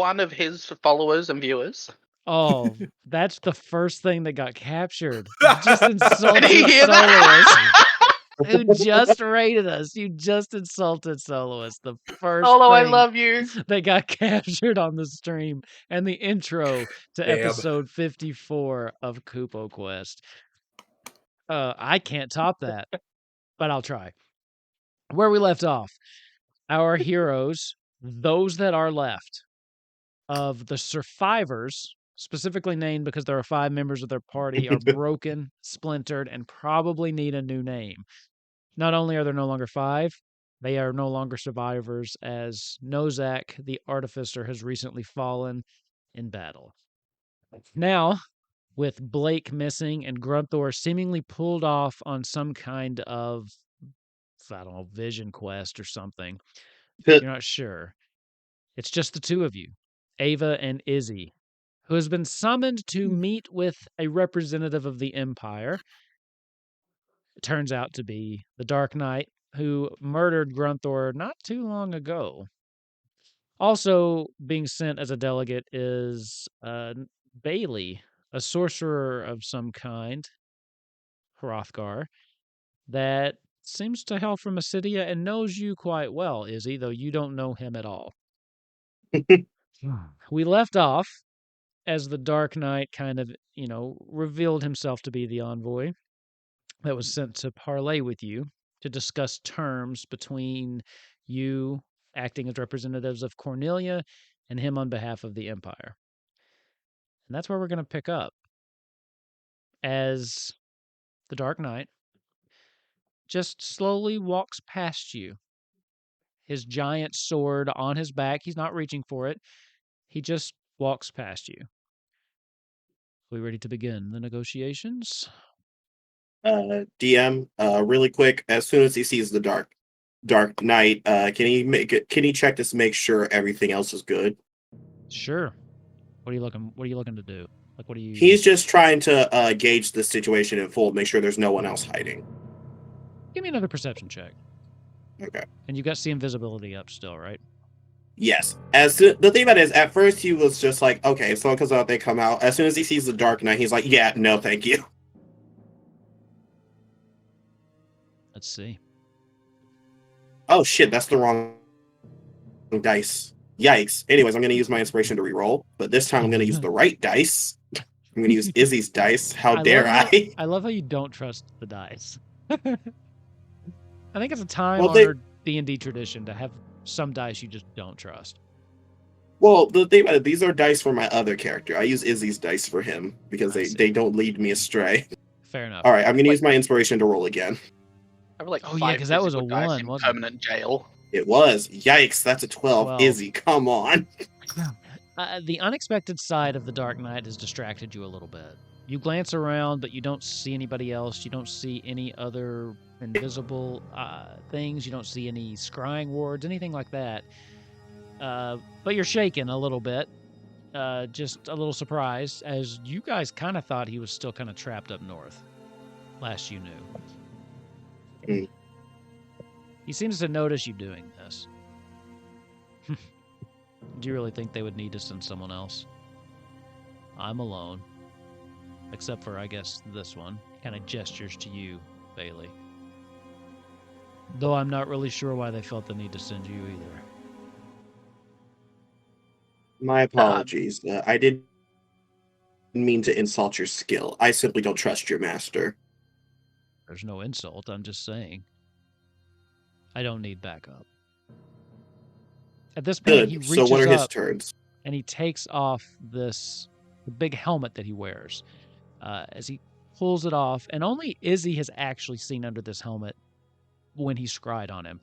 one of his followers and viewers? Oh, that's the first thing that got captured. You just Did he insulted hear that? Soloist. Who just rated us. You just insulted Soloist. The first Solo, I thing love you. that got captured on the stream and the intro to Damn. episode 54 of Kupo Quest. I can't top that, but I'll try. Where we left off, our heroes, those that are left of the survivors, specifically named because there are 5 members of their party, are broken, splintered, and probably need a new name. Not only are there no longer 5, they are no longer survivors, as Nozak, the artificer, has recently fallen in battle. Now, with Blake missing and Grunthor seemingly pulled off on some kind of, I don't know, vision quest or something, you're not sure. It's just the 2 of you, Ava and Izzy, who has been summoned to meet with a representative of the Empire. It turns out to be the Dark Knight, who murdered Grunthor not too long ago. Also being sent as a delegate is Bailey, a sorcerer of some kind, Hrothgar, that seems to hail from Acidia and knows you quite well, Izzy, though you don't know him at all. We left off as the Dark Knight kind of, revealed himself to be the envoy that was sent to parley with you to discuss terms between you acting as representatives of Cornelia and him on behalf of the Empire. And that's where we're going to pick up. As the Dark Knight just slowly walks past you, his giant sword on his back. He's not reaching for it. He just walks past you. Are we ready to begin the negotiations? DM, really quick. As soon as he sees the Dark Knight, can he check this to make sure everything else is good? Sure. What are you looking to do? Like, what are you? He's just trying to gauge the situation in full, make sure there's no one else hiding. Give me another perception check. Okay. And you got the invisibility up still, right? Yes. The thing about it is, at first he was just like, okay, if someone comes out, they come out. As soon as he sees the Dark Knight, he's like, yeah, no, thank you. Let's see. Oh shit, that's the wrong dice. Yikes. Anyways, I'm going to use my inspiration to reroll, but this time I'm going to use the right dice. I'm going to use Izzy's dice. How dare I? I love how you don't trust the dice. I think it's a time-honored D&D tradition to have some dice you just don't trust. Well, the thing about it, these are dice for my other character. I use Izzy's dice for him because they don't lead me astray. Fair enough. All right, I'm going to use my inspiration to roll again. I have like oh yeah, because that was a 1, wasn't permanent jail. It was. Yikes, that's a 12. Izzy, come on. The unexpected side of the Dark Knight has distracted you a little bit. You glance around, but you don't see anybody else. You don't see any other invisible things. You don't see any scrying wards, anything like that. But you're shaken a little bit. Just a little surprised, as you guys kind of thought he was still kind of trapped up north. Last you knew. He seems to notice you doing this. Do you really think they would need to send someone else? I'm alone. Except for, I guess, this one. Kind of gestures to you, Bailey. Though I'm not really sure why they felt the need to send you either. My apologies. I didn't mean to insult your skill. I simply don't trust your master. There's no insult, I'm just saying. I don't need backup. At this point, he reaches so what are his up turns? And he takes off the big helmet that he wears. As he pulls it off, and only Izzy has actually seen under this helmet when he scryed on him.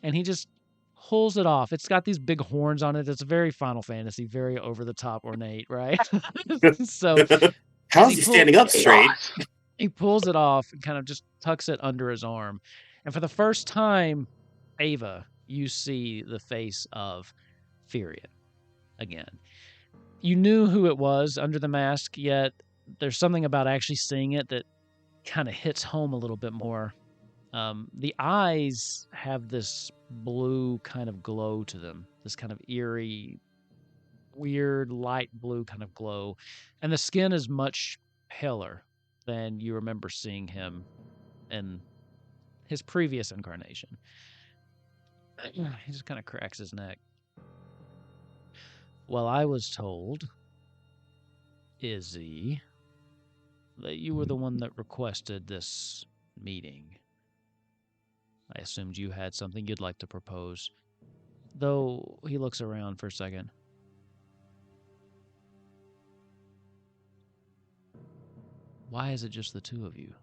And he just pulls it off. It's got these big horns on it. It's very Final Fantasy, very over-the-top ornate, right? So how's he standing up straight? He pulls it off and kind of just tucks it under his arm. And for the first time, Ava, you see the face of Furion again. You knew who it was under the mask, yet there's something about actually seeing it that kind of hits home a little bit more. The eyes have this blue kind of glow to them, this kind of eerie weird light blue kind of glow, and the skin is much paler than you remember seeing him in his previous incarnation. He just kind of cracks his neck. Well, I was told, Izzy, that you were the one that requested this meeting. I assumed you had something you'd like to propose. Though he looks around for a second. Why is it just the two of you?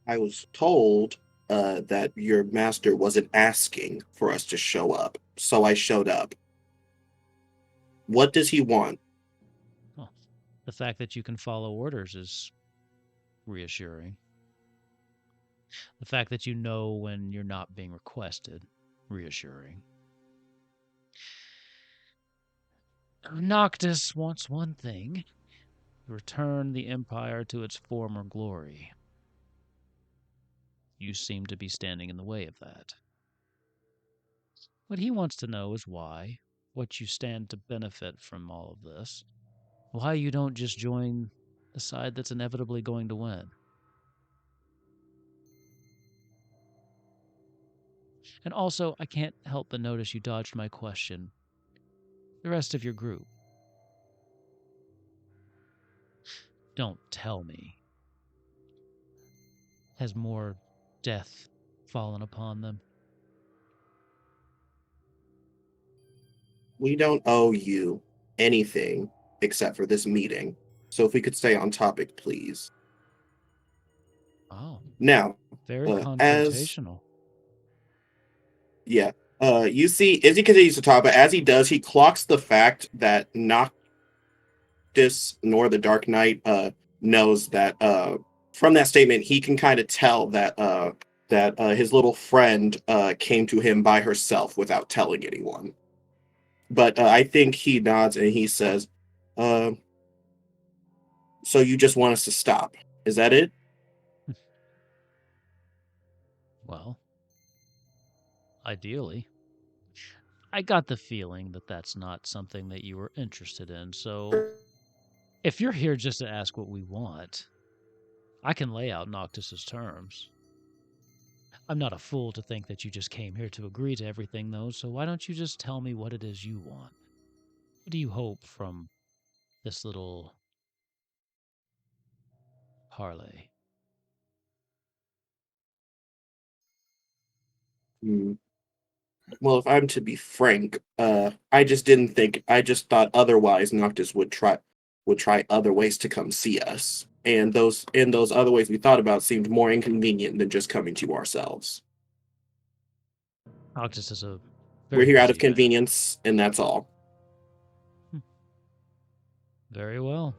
I was told that your master wasn't asking for us to show up, so I showed up. What does he want? Well, the fact that you can follow orders is reassuring. The fact that you know when you're not being requested, reassuring. Noctis wants one thing: return the Empire to its former glory. You seem to be standing in the way of that. What he wants to know is why, what you stand to benefit from all of this, why you don't just join the side that's inevitably going to win. And also, I can't help but notice you dodged my question. The rest of your group. Don't tell me. Has more death fallen upon them? We don't owe you anything except for this meeting. So if we could stay on topic, please. Oh, Now, very as confrontational. yeah, you see, Izzy continues to talk, but as he does, he clocks the fact that Noctis nor the Dark Knight knows that from that statement, he can kind of tell that his little friend came to him by herself without telling anyone. But I think he nods and he says, "So you just want us to stop? Is that it?" Well, ideally. I got the feeling that that's not something that you were interested in, so if you're here just to ask what we want, I can lay out Noctis's terms. I'm not a fool to think that you just came here to agree to everything, though, so why don't you just tell me what it is you want? What do you hope from this little parley? Hmm. Well, if I'm to be frank, I just didn't think. I just thought otherwise Noctis would try other ways to come see us, and those other ways we thought about seemed more inconvenient than just coming to ourselves. Noctis is a We're very here out of busy man. convenience, and that's all. Very well.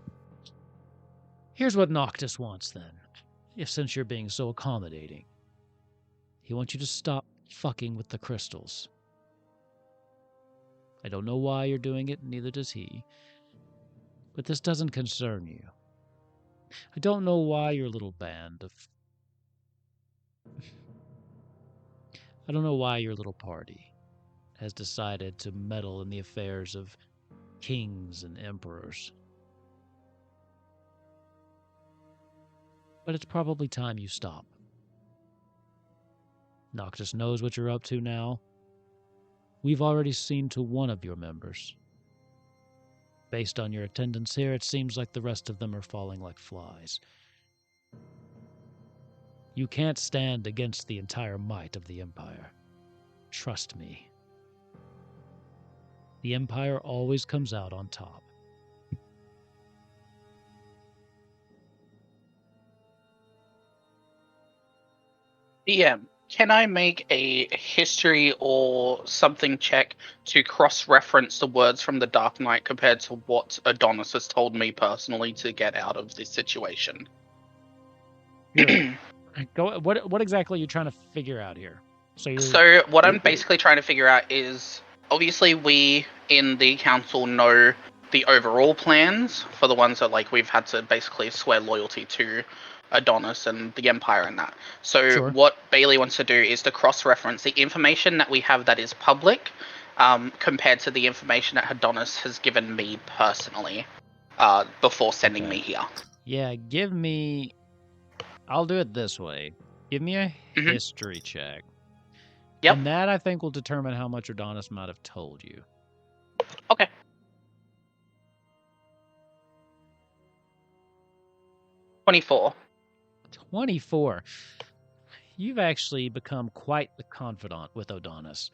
Here's what Noctis wants, then. If since you're being so accommodating. He wants you to stop fucking with the crystals. I don't know why you're doing it, neither does he. But this doesn't concern you. I don't know why your little band of... I don't know why your little party has decided to meddle in the affairs of kings and emperors. But it's probably time you stop. Noctis knows what you're up to now. We've already seen to one of your members. Based on your attendance here, it seems like the rest of them are falling like flies. You can't stand against the entire might of the Empire. Trust me. The Empire always comes out on top. DM, can I make a history or something check to cross-reference the words from the Dark Knight compared to what Adonis has told me personally to get out of this situation? What exactly are you trying to figure out here? So what I'm basically trying to figure out is, obviously we in the council know the overall plans for the ones that we've had to basically swear loyalty to Adonis and the Empire and that. So Sure. what Bailey wants to do is to cross-reference the information that we have that is public compared to the information that Adonis has given me personally before sending me here. Yeah, give me... I'll do it this way. Give me a Mhm. history check. Yep. And that, I think, will determine how much Adonis might have told you. Okay. 24. 24. You've actually become quite the confidant with Adonis.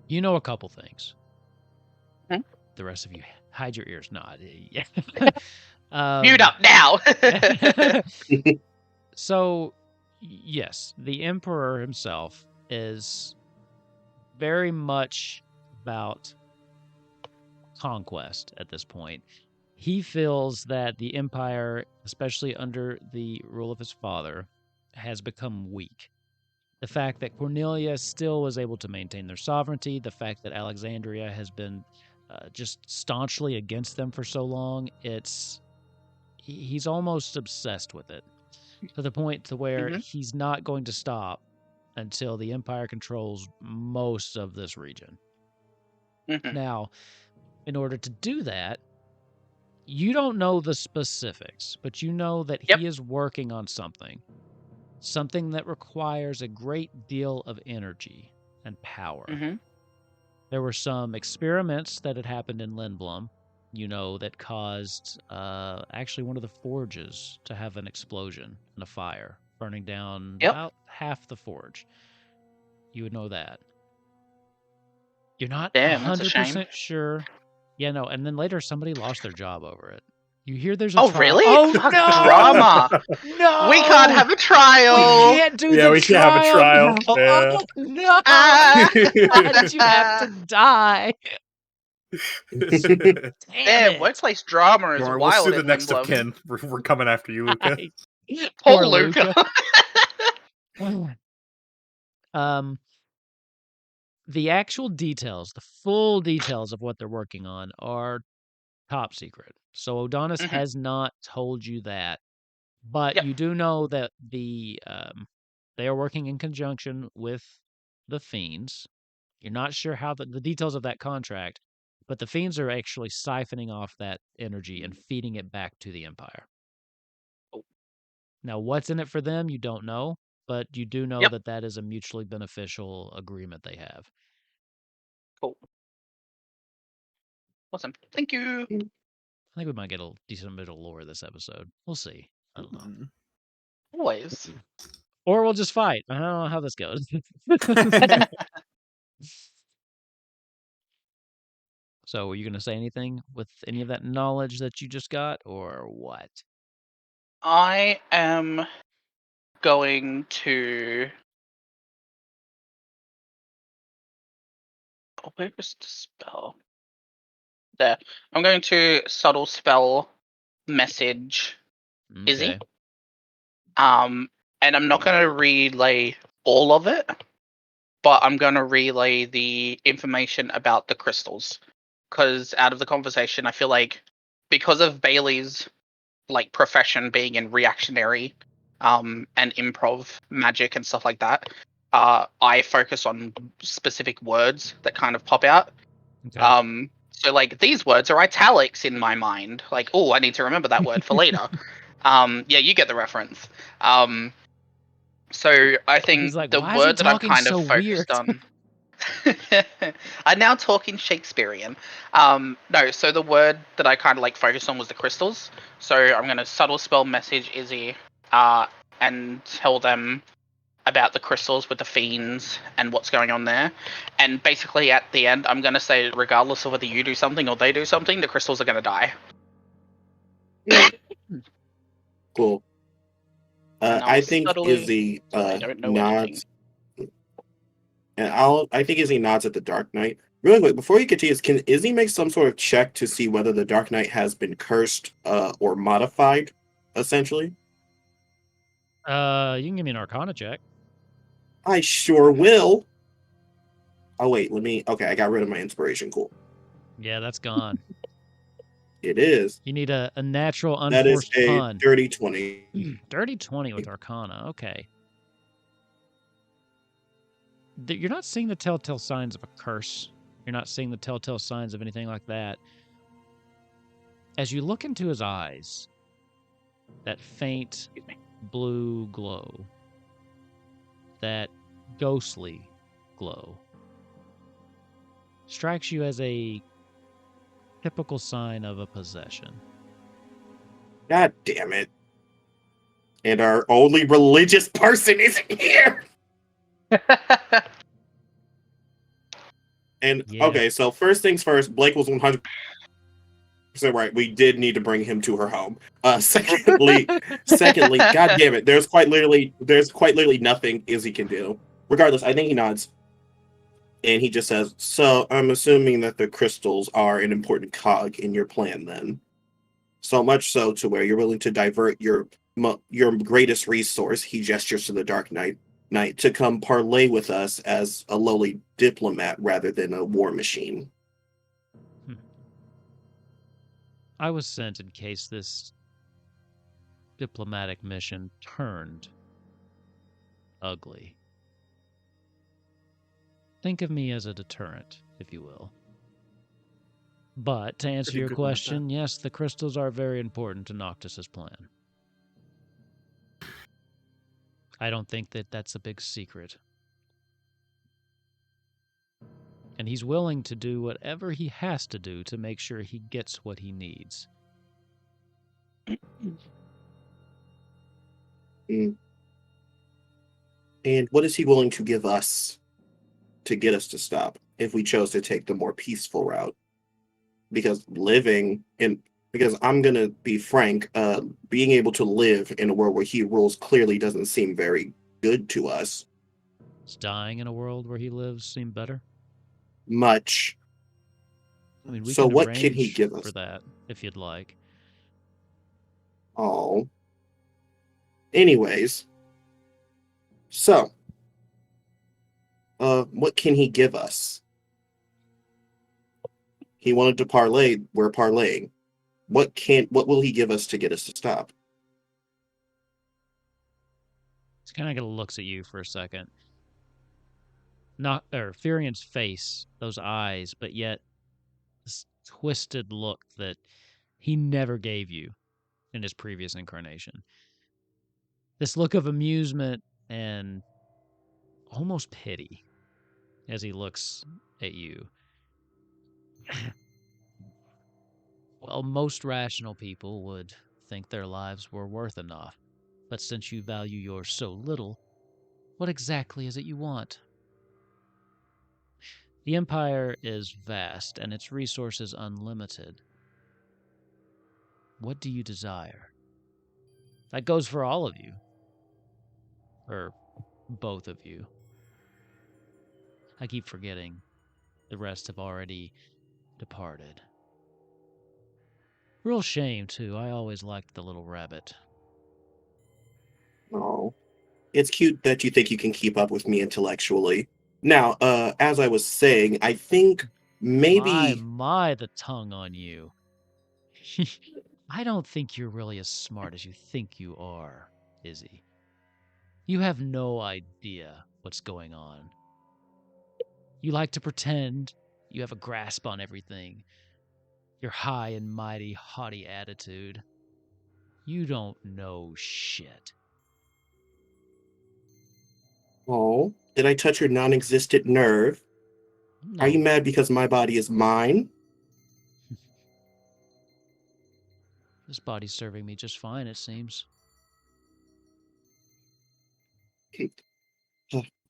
You know a couple things. Hmm? The rest of you, hide your ears. No, Mute up now! So, yes, the Emperor himself is very much about conquest at this point. He feels that the Empire, especially under the rule of his father, has become weak. The fact that Cornelia still was able to maintain their sovereignty, the fact that Alexandria has been just staunchly against them for so long, he's almost obsessed with it, to the point to where he's not going to stop until the Empire controls most of this region. Now, in order to do that, you don't know the specifics, but you know that he is working on something that requires a great deal of energy and power. There were some experiments that had happened in Lindblom, that caused actually one of the forges to have an explosion and a fire, burning down about half the forge. You would know that. You're not 100% sure. Yeah, no, and then later somebody lost their job over it. You hear there's a trial. Really? Oh, Fuck no! Drama! No! We can't have a trial! We can't do the trial! We can't have a trial. Yeah. Oh, no! Why did you have to die? Damn, workplace drama is We'll wild sue the in next of Lindblom. kin. We're coming after you, Luca. Poor Luca. The actual details, the full details of what they're working on are top secret. So Adonis has not told you that, but you do know that they are working in conjunction with the Fiends. You're not sure how the details of that contract, but the Fiends are actually siphoning off that energy and feeding it back to the Empire. Now, what's in it for them, you don't know, but you do know that that is a mutually beneficial agreement they have. Cool. Awesome. Thank you. I think we might get a decent bit of lore this episode. We'll see. I don't know. Always. Or we'll just fight. I don't know how this goes. So, were you going to say anything with any of that knowledge that you just got, or what? I am going to... Oh, where is the spell? There. I'm going to subtle spell message Izzy. And I'm not going to relay all of it, but I'm going to relay the information about the crystals. Because out of the conversation, I feel like because of Bailey's profession being in reactionary and improv magic and stuff like that, I focus on specific words that kind of pop out. Okay. So these words are italics in my mind. Oh, I need to remember that word for later. Yeah, you get the reference. So I think the word that I've kind of focused on. I'm now talking Shakespearean. No, so the word that I kind of focused on was the crystals. So I'm going to subtle spell message Izzy and tell them about the crystals with the fiends and what's going on there. And basically at the end, I'm going to say, regardless of whether you do something or they do something, the crystals are going to die. Cool. I think Izzy nods. And I think Izzy nods at the Dark Knight. Really quick, before you continue, can Izzy make some sort of check to see whether the Dark Knight has been cursed or modified, essentially? You can give me an Arcana check. I sure will. Oh, wait, okay, I got rid of my inspiration. Cool. Yeah, that's gone. It is. You need a natural unforced pun. That is a dirty 20. Dirty 20 with Arcana, okay. You're not seeing the telltale signs of a curse. You're not seeing the telltale signs of anything like that. As you look into his eyes, that faint blue glow, that ghostly glow, strikes you as a typical sign of a possession. God damn it. And our only religious person isn't here. And Yeah. okay, so first things first, Blake was 100% right. We did need to bring him to her home. Secondly, God damn it, there's quite literally nothing Izzy can do. Regardless, I think he nods. And he just says, "So I'm assuming that the crystals are an important cog in your plan then. So much so to where you're willing to divert your greatest resource," he gestures to the Dark Knight, "to come parlay with us as a lowly diplomat rather than a war machine." I was sent in case this diplomatic mission turned ugly. Think of me as a deterrent, if you will. But to answer Pretty your good one at question, yes, the crystals are very important to Noctis's plan. I don't think that that's a big secret. And he's willing to do whatever he has to do to make sure he gets what he needs. And what is he willing to give us to get us to stop if we chose to take the more peaceful route? Because I'm going to be frank, being able to live in a world where he rules clearly doesn't seem very good to us. Does dying in a world where he lives seem better? Much. I mean, we So can what can he arrange give us? for that if you'd like. Oh. Anyways. So, what can he give us? He wanted to parlay. We're parlaying. What will he give us to get us to stop? He's kind of looks at you for a second. Furian's face, those eyes, but yet this twisted look that he never gave you in his previous incarnation. This look of amusement and almost pity as he looks at you. Well, most rational people would think their lives were worth enough. But since you value yours so little, what exactly is it you want? The Empire is vast and its resources unlimited. What do you desire? That goes for all of you. Or both of you. I keep forgetting. The rest have already departed. Real shame, too. I always liked the little rabbit. Oh, it's cute that you think you can keep up with me intellectually. Now, as I was saying, I think maybe My, the tongue on you. I don't think you're really as smart as you think you are, Izzy. You have no idea what's going on. You like to pretend you have a grasp on everything. Your high and mighty, haughty attitude. You don't know shit. Oh, did I touch your non-existent nerve? No. Are you mad because my body is mine? This body's serving me just fine, it seems.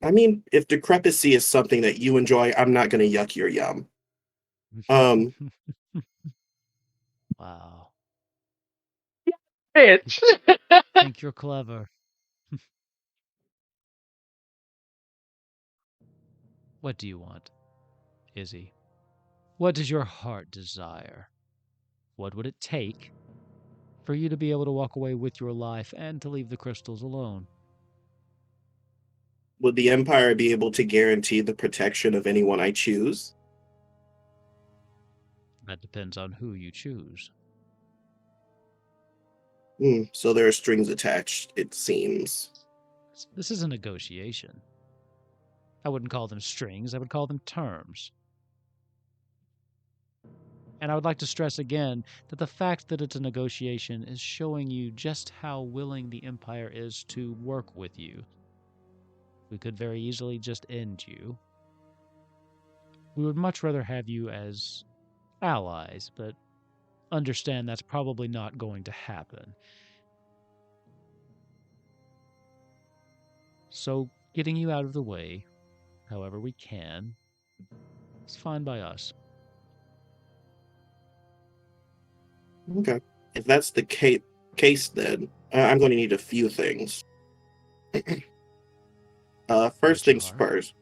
I mean, if decrepicy is something that you enjoy, I'm not going to yuck your yum. Wow. Bitch. Think you're clever. What do you want, Izzy? What does your heart desire? What would it take for you to be able to walk away with your life and to leave the crystals alone? Would the Empire be able to guarantee the protection of anyone I choose? That depends on who you choose. So there are strings attached, it seems. This is a negotiation. I wouldn't call them strings, I would call them terms. And I would like to stress again that the fact that it's a negotiation is showing you just how willing the Empire is to work with you. We could very easily just end you. We would much rather have you as allies, but understand that's probably not going to happen. So, getting you out of the way, however we can, is fine by us. Okay. If that's the case, then I'm going to need a few things. First Which things are? first.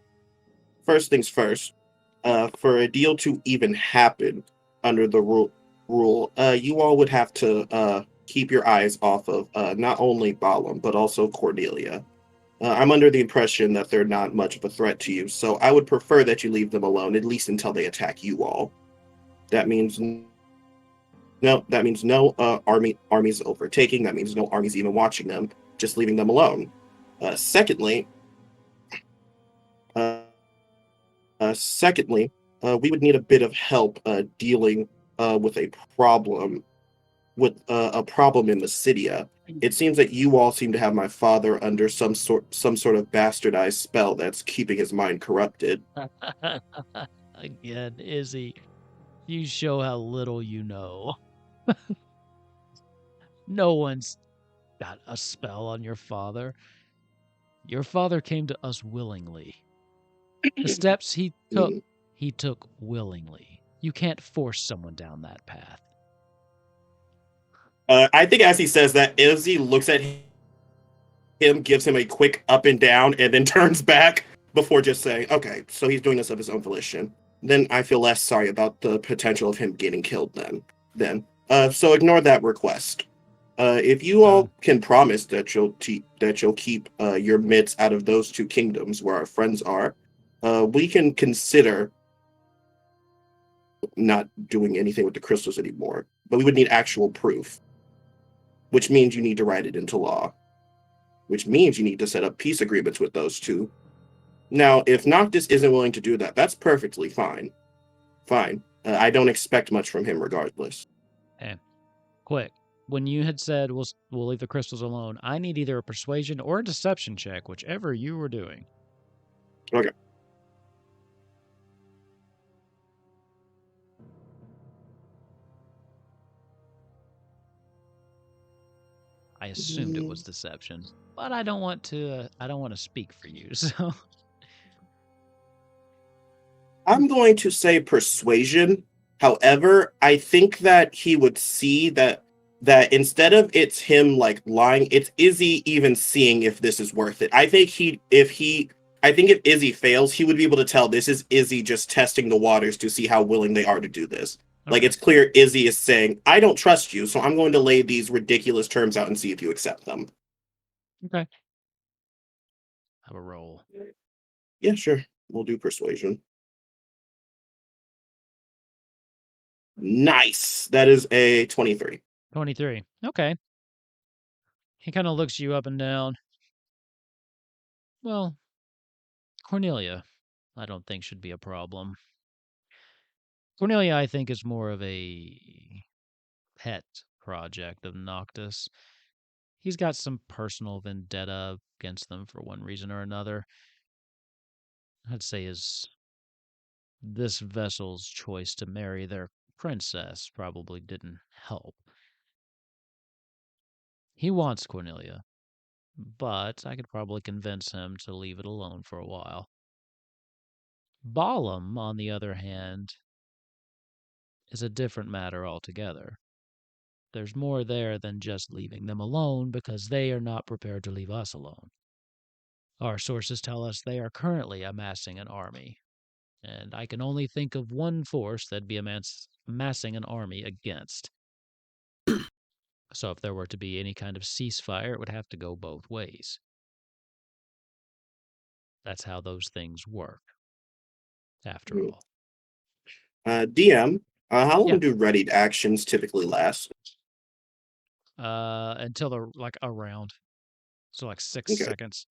First things first. For a deal to even happen under the rule, you all would have to keep your eyes off of not only Balam but also Cornelia. I'm under the impression that they're not much of a threat to you, so I would prefer that you leave them alone, at least until they attack you all. That means no armies overtaking. That means no armies even watching them. Just leaving them alone. Secondly, we would need a bit of help dealing with a problem in the city. It seems that you all seem to have my father under some sort of bastardized spell that's keeping his mind corrupted. Again, Izzy, you show how little you know. No one's got a spell on your father. Your father came to us willingly. The steps he took willingly. You can't force someone down that path. I think as he says that, Izzy looks at him, gives him a quick up and down, and then turns back before just saying, okay, so he's doing this of his own volition. Then I feel less sorry about the potential of him getting killed so ignore that request. If you all can promise that you'll keep your mitts out of those two kingdoms where our friends are, we can consider not doing anything with the crystals anymore. But we would need actual proof, which means you need to write it into law, which means you need to set up peace agreements with those two. Now, if Noctis isn't willing to do that, that's perfectly fine. Fine. I don't expect much from him regardless. Quick. When you had said we'll leave the crystals alone, I need either a persuasion or a deception check, whichever you were doing. Okay. I assumed it was deception, but I don't want to. I don't want to speak for you. So I'm going to say persuasion. However, I think that he would see that instead of it's him like lying, it's Izzy even seeing if this is worth it. I think if Izzy fails, he would be able to tell this is Izzy just testing the waters to see how willing they are to do this. okay. Like, it's clear Izzy is saying, I don't trust you, so I'm going to lay these ridiculous terms out and see if you accept them. Okay. Have a roll. Yeah, sure. We'll do persuasion. Nice. That is a 23. 23. Okay. He kind of looks you up and down. Well, Cornelia, I don't think should be a problem. Cornelia, I think, is more of a pet project of Noctis. He's got some personal vendetta against them for one reason or another. I'd say this vessel's choice to marry their princess probably didn't help. He wants Cornelia, but I could probably convince him to leave it alone for a while. Balam, on the other hand, is a different matter altogether. There's more there than just leaving them alone because they are not prepared to leave us alone. Our sources tell us they are currently amassing an army, and I can only think of one force that'd be amassing an army against. So if there were to be any kind of ceasefire, it would have to go both ways. That's how those things work, after all. DM, how long Yeah. do readied actions typically last? Until they're like a round. So like 6 Okay. seconds.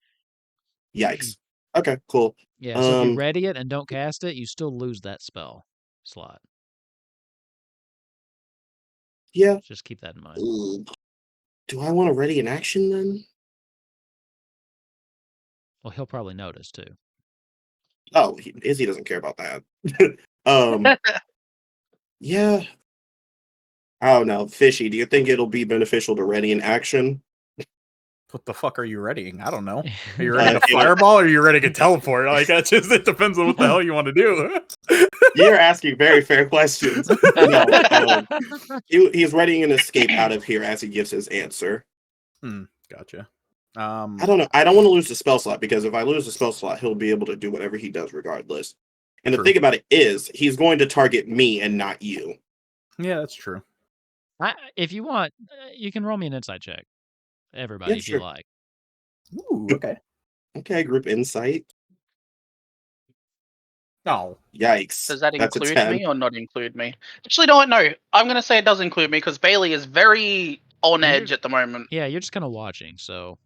Yikes. Okay, cool. Yeah, so if you ready it and don't cast it, you still lose that spell slot. Yeah. Just keep that in mind. Do I want to ready an action then? Well, he'll probably notice too. Oh, Izzy doesn't care about that. Yeah. I don't know. Fishy, do you think it'll be beneficial to ready an action? What the fuck are you readying? I don't know. Are you ready to fireball or are you ready to teleport? Like, it depends on what the hell you want to do. You're asking very fair questions. No, he's readying an escape out of here as he gives his answer. Gotcha. I don't know. I don't want to lose the spell slot because if I lose the spell slot, he'll be able to do whatever he does regardless. And the thing about it is, he's going to target me and not you. Yeah, that's true. If you want, you can roll me an insight check. Everybody, if you like. Ooh, okay. Okay, group insight. Oh. Yikes. Does that That's a include 10. me or not include me? Actually, no, I'm going to say it does include me because Bailey is very on edge at the moment. Yeah, you're just kind of watching, so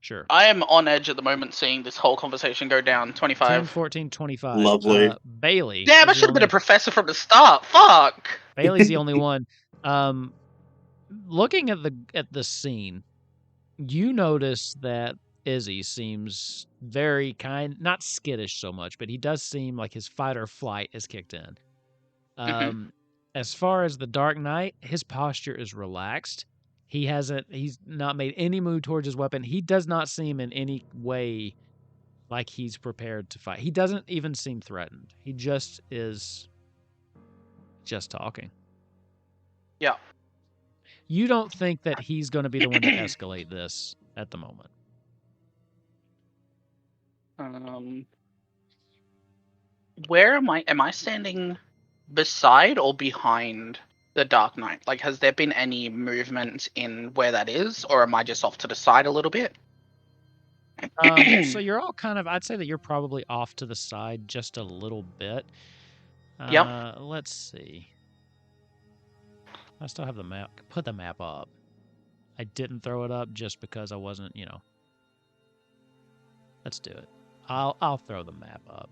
sure. I am on edge at the moment seeing this whole conversation go down. 25. 10, 14, 25. Lovely. Bailey. Damn, I should have been a professor from the start. Fuck. Bailey's the only one. Looking at the scene, you notice that Izzy seems very not skittish so much, but he does seem like his fight or flight is kicked in. As far as the Dark Knight, his posture is relaxed. He's not made any move towards his weapon. He does not seem in any way like he's prepared to fight. He doesn't even seem threatened. He just is just talking. Yeah. You don't think that he's going to be the one to escalate this at the moment? Where am I? Am I standing beside or behind the Dark Knight? Like, has there been any movement in where that is, or am I just off to the side a little bit? So you're all I'd say that you're probably off to the side just a little bit. Yep. Let's see. I still have the map. Put the map up. I didn't throw it up just because I wasn't, Let's do it. I'll throw the map up.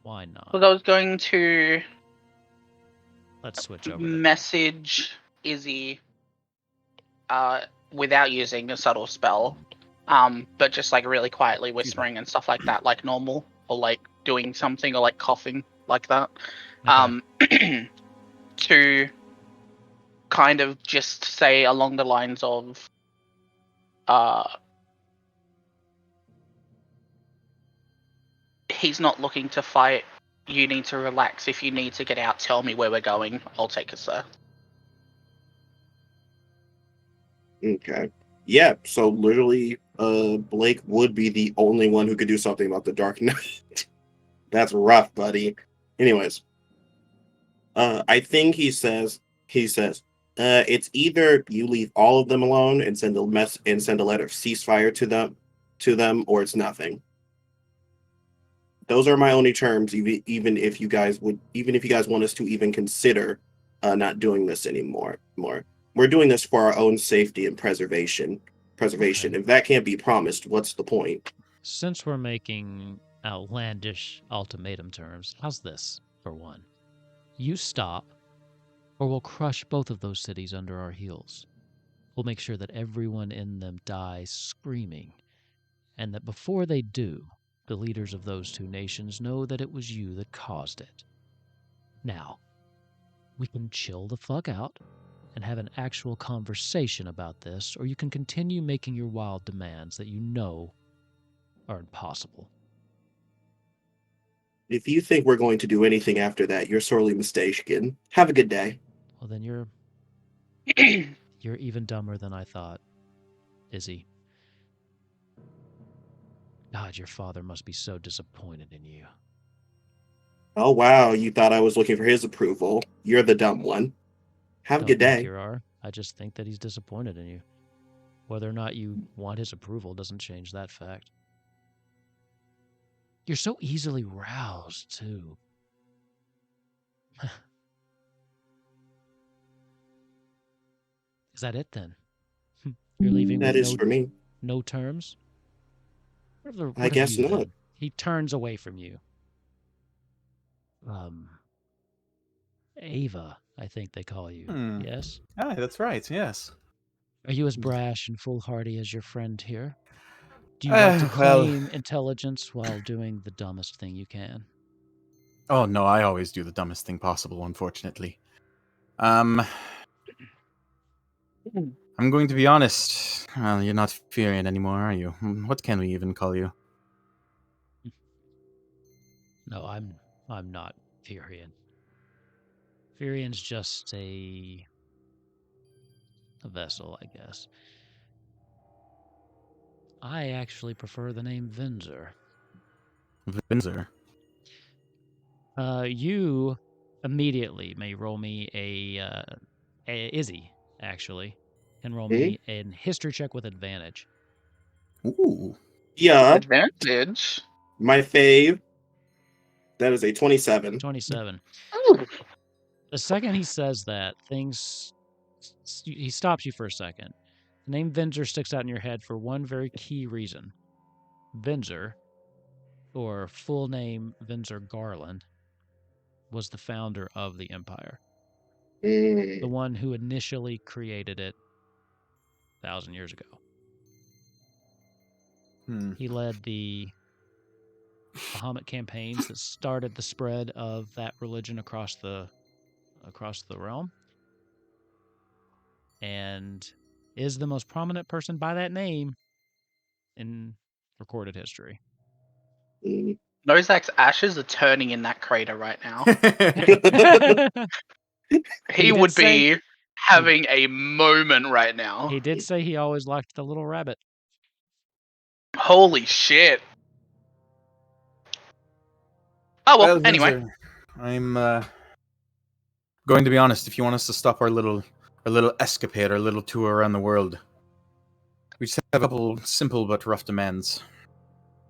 Why not? Because I was going to Let's switch over. Message Izzy without using a subtle spell. But just like really quietly whispering and stuff like that, like normal, or like doing something, or like coughing like that. Okay. To kind of just say along the lines of he's not looking to fight. You need to relax. If you need to get out, tell me where we're going. I'll take us there. Okay. Yeah, so literally, Blake would be the only one who could do something about the Dark Knight. That's rough, buddy. Anyways, I think he says, it's either you leave all of them alone and send a letter of ceasefire to them, or it's nothing. Those are my only terms. Even if you guys want us to even consider not doing this anymore. We're doing this for our own safety and preservation. Okay. If that can't be promised, what's the point? Since we're making outlandish ultimatum terms, how's this, for one? You stop, or we'll crush both of those cities under our heels. We'll make sure that everyone in them dies screaming, and that before they do, the leaders of those two nations know that it was you that caused it. Now, we can chill the fuck out and have an actual conversation about this, or you can continue making your wild demands that you know are impossible. If you think we're going to do anything after that, you're sorely mistaken. Have a good day. Well, then you're even dumber than I thought, Izzy. God, your father must be so disappointed in you. Oh, wow. You thought I was looking for his approval. You're the dumb one. Have a good day. You are. I just think that he's disappointed in you. Whether or not you want his approval doesn't change that fact. You're so easily roused, too. Is that it, then? You're leaving That with is for me. no terms? I guess not. He turns away from you. Ava, I think they call you. Yes? Ah, that's right, yes. Are you as brash and foolhardy as your friend here? Do you like to claim intelligence while doing the dumbest thing you can? Oh, no, I always do the dumbest thing possible, unfortunately. I'm going to be honest. Well, you're not Furion anymore, are you? What can we even call you? No, I'm not Furion. Furion's just a vessel, I guess. I actually prefer the name Vinzer. Vinzer. You immediately may roll me a Izzy, actually, can roll me an history check with advantage. Ooh. Yeah, Advantage. my fave. That is a 27. 27. Ooh. The second he says that, he stops you for a second. The name Vinzer sticks out in your head for one very key reason. Vinzer, or full name Vinzer Garland, was the founder of the Empire. The one who initially created it 1,000 years ago. He led the Bahamut campaigns that started the spread of that religion across the realm, and is the most prominent person by that name in recorded history. Nozak's ashes are turning in that crater right now. He did would say- be having a moment right now. He did say he always liked the little rabbit. Holy shit. Oh well, anyway. Vinzer, I'm going to be honest. If you want us to stop our little escapade, our little tour around the world, we just have a couple simple but rough demands.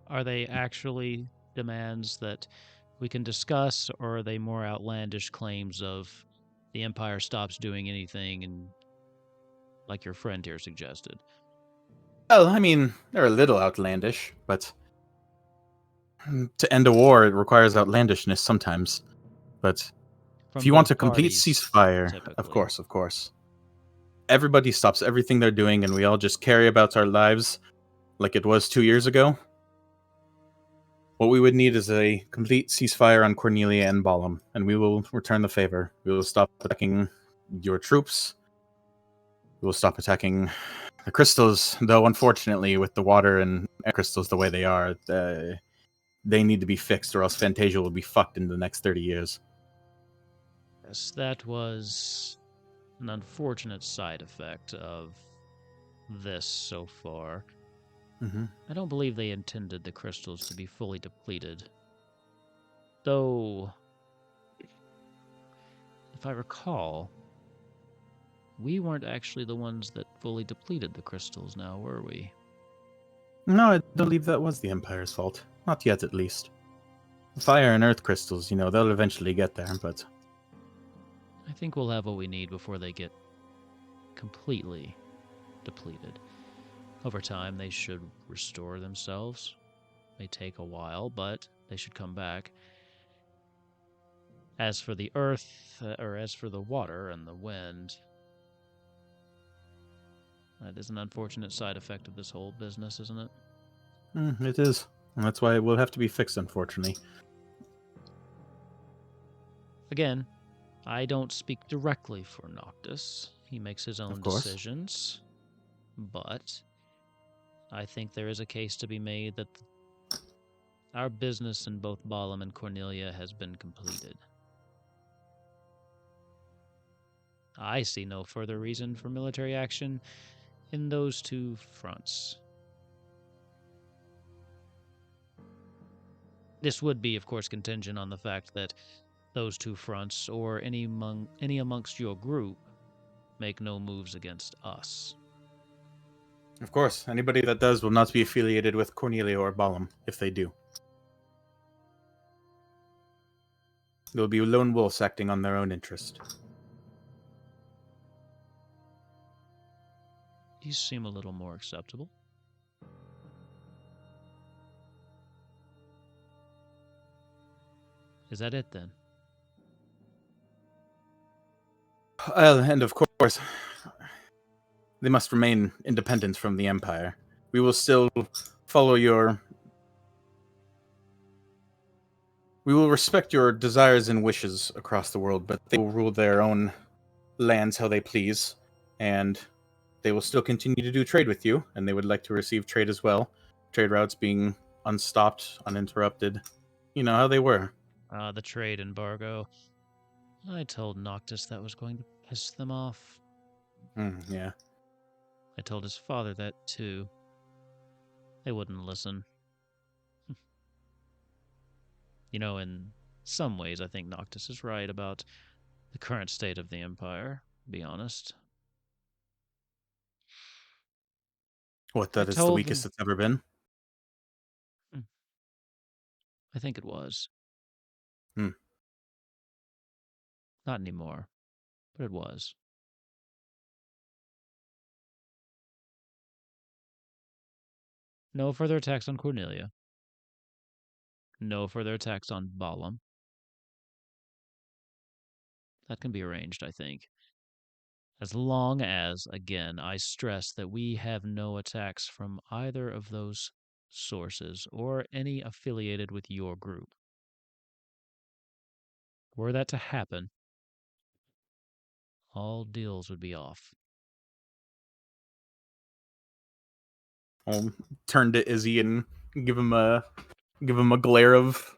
Are they actually demands that we can discuss, or are they more outlandish claims of the Empire stops doing anything, and like your friend here suggested? Well, I mean, they're a little outlandish, but to end a war, it requires outlandishness sometimes. But if you want a complete ceasefire, of course. Everybody stops everything they're doing, and we all just carry about our lives like it was 2 years ago. What we would need is a complete ceasefire on Cornelia and Balam, and we will return the favor. We will stop attacking your troops. We will stop attacking the crystals, though unfortunately, with the water and air crystals the way they are, they need to be fixed, or else Fantasia will be fucked in the next 30 years. Yes, that was an unfortunate side effect of this so far. I don't believe they intended the crystals to be fully depleted. Though, if I recall, we weren't actually the ones that fully depleted the crystals now, were we? No, I don't believe that was the Empire's fault. Not yet, at least. Fire and earth crystals, they'll eventually get there, but... I think we'll have what we need before they get completely depleted. Over time, they should restore themselves. May take a while, but they should come back. As for the earth, or as for the water and the wind, that is an unfortunate side effect of this whole business, isn't it? It is. And that's why it will have to be fixed, unfortunately. Again, I don't speak directly for Noctis. He makes his own decisions. But I think there is a case to be made that our business in both Balam and Cornelia has been completed. I see no further reason for military action in those two fronts. This would be, of course, contingent on the fact that those two fronts, or any amongst your group, make no moves against us. Of course, anybody that does will not be affiliated with Cornelia or Balam, if they do. They'll be lone wolves acting on their own interest. These seem a little more acceptable. Is that it then? And of course, they must remain independent from the Empire. We will still follow your... We will respect your desires and wishes across the world, but they will rule their own lands how they please, and they will still continue to do trade with you, and they would like to receive trade as well. Trade routes being unstopped, uninterrupted. You know how they were. The trade embargo. I told Noctis that was going to piss them off. Yeah. I told his father that too. They wouldn't listen. You know, in some ways, I think Noctis is right about the current state of the Empire, to be honest. What, that is the weakest it's ever been? I think it was. Hmm. Not anymore, but it was. No further attacks on Cornelia. No further attacks on Balam. That can be arranged, I think. As long as, again, I stress that we have no attacks from either of those sources or any affiliated with your group. Were that to happen, all deals would be off. I'll turn to Izzy and give him a glare of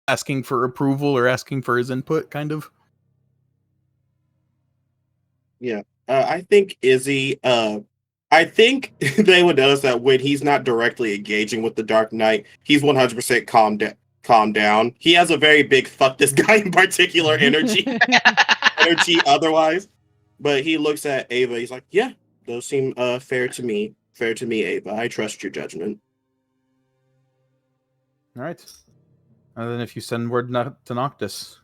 asking for approval or asking for his input, kind of. Yeah. I think Izzy, I think they would notice that when he's not directly engaging with the Dark Knight, he's 100% calm down. He has a very big fuck this guy in particular energy otherwise. But he looks at Ava, he's like, yeah, those seem fair to me. Fair to me, Ava. I trust your judgment. All right. And then if you send word to Noctis,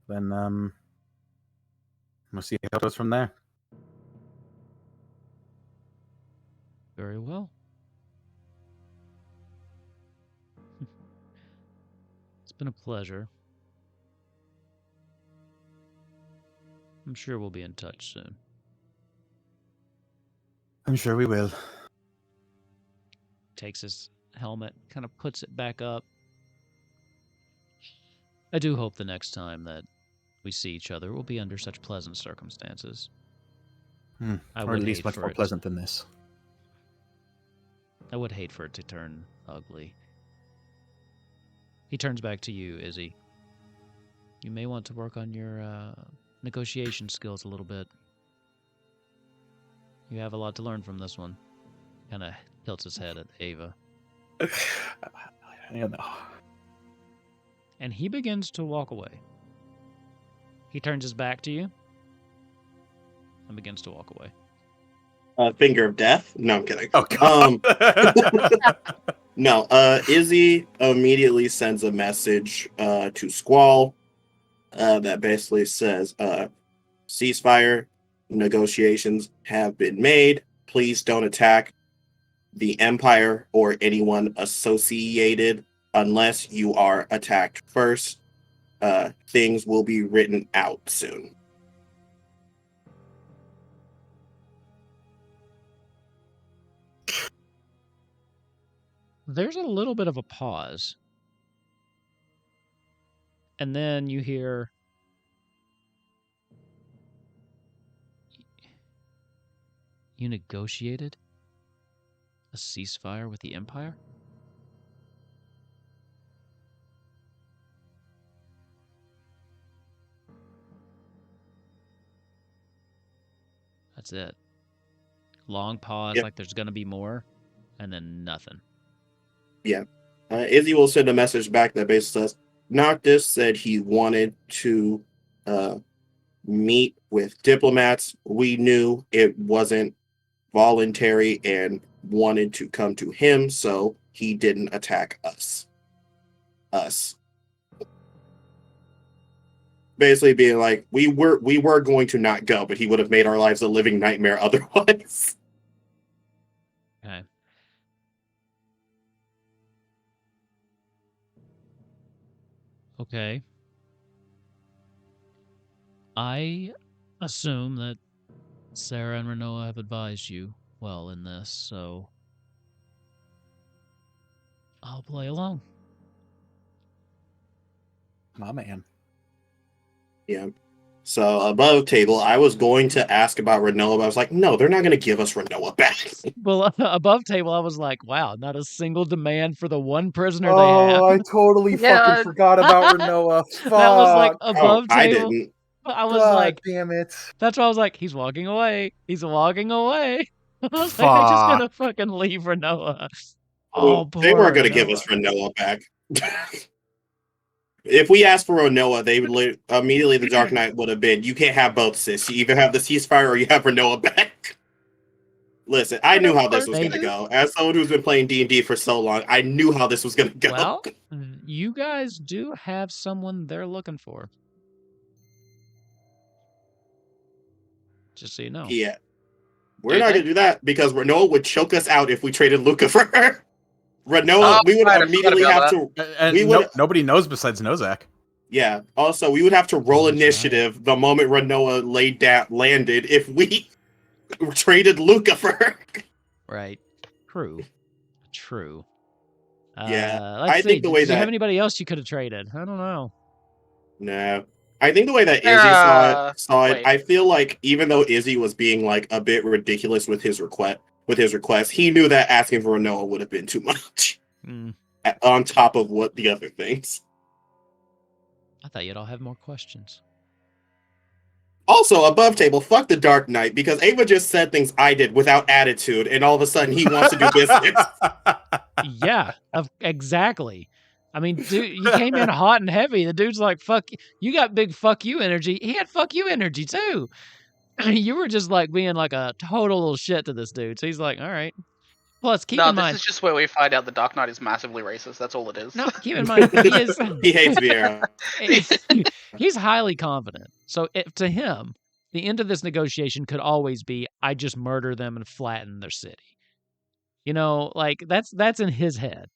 then we'll see how it goes from there. Very well. It's been a pleasure. I'm sure we'll be in touch soon. I'm sure we will. Takes his helmet, kind of puts it back up. I do hope the next time that we see each other will be under such pleasant circumstances. Or at least much more pleasant than this. I would hate for it to turn ugly. He turns back to you, Izzy. You may want to work on your negotiation skills a little bit. You have a lot to learn from this one. Kind of tilts his head at Ava. You know. And he begins to walk away. He turns his back to you and begins to walk away. Finger of death? No, I'm kidding. Oh, God. No, Izzy immediately sends a message to Squall that basically says, ceasefire negotiations have been made. Please don't attack the Empire or anyone associated unless you are attacked first. Things will be written out soon. There's a little bit of a pause. And then you hear... You negotiated a ceasefire with the Empire? That's it. Long pause, Yep. like there's going to be more, and then nothing. Yeah. Izzy will send a message back that basically says, Noctis said he wanted to meet with diplomats. We knew it wasn't voluntary and wanted to come to him, so he didn't attack us. Basically being like, we were going to not go, but he would have made our lives a living nightmare otherwise. Okay. Okay. I assume that Sarah and Renoa have advised you well in this, so I'll play along. My man. Yeah. So above table, I was going to ask about Renoa, but I was like, no, they're not going to give us Renoa back. Well, above table, I was like, wow, not a single demand for the one prisoner they Oh, I have. totally Yeah. fucking forgot about Renoa. Fuck. That was like Oh, above I table. didn't. I was God like, damn it. that's why I was like, he's walking away. He's walking away. I was like, they're just Fuck. gonna fucking leave Renoa. Oh, They poor weren't going to give Renoa. us Renoa back. If we asked for Renoa, they would immediately the Dark Knight would have been, you can't have both, sis. You either have the ceasefire or you have Renoa back. Listen, I knew how this was going to go. As someone who's been playing D&D for so long, I knew how this was going to go. Well, you guys do have someone they're looking for. Just so you know. Yeah. We're not going to do that because Renoa would choke us out if we traded Luca for her. Renoa, we would immediately have to... Nobody knows besides Nozak. Yeah. Also, we would have to roll That's initiative the moment Renoa landed if we traded Luca for her. Right. True. Yeah, Let's I see. think the way Did you that- have anybody else you could have traded? I don't know. No. I think the way that Izzy saw it, I feel like even though Izzy was being like a bit ridiculous with his request, he knew that asking for Renoa would have been too much. On top of what the other things. I thought you'd all have more questions. Also, above table, fuck the Dark Knight, because Ava just said things I did without attitude, and all of a sudden he wants to do business. Yeah, exactly. I mean, dude, you came in hot and heavy. The dude's like, fuck, you got big fuck you energy. He had fuck you energy too. You were just like being like a total little shit to this dude. So he's like, all right. Plus, keep in mind. This is just where we find out the Dark Knight is massively racist. That's all it is. No, keep in mind, he is. He hates Vieira. He's highly confident. So to him, the end of this negotiation could always be, I just murder them and flatten their city. You know, like that's in his head.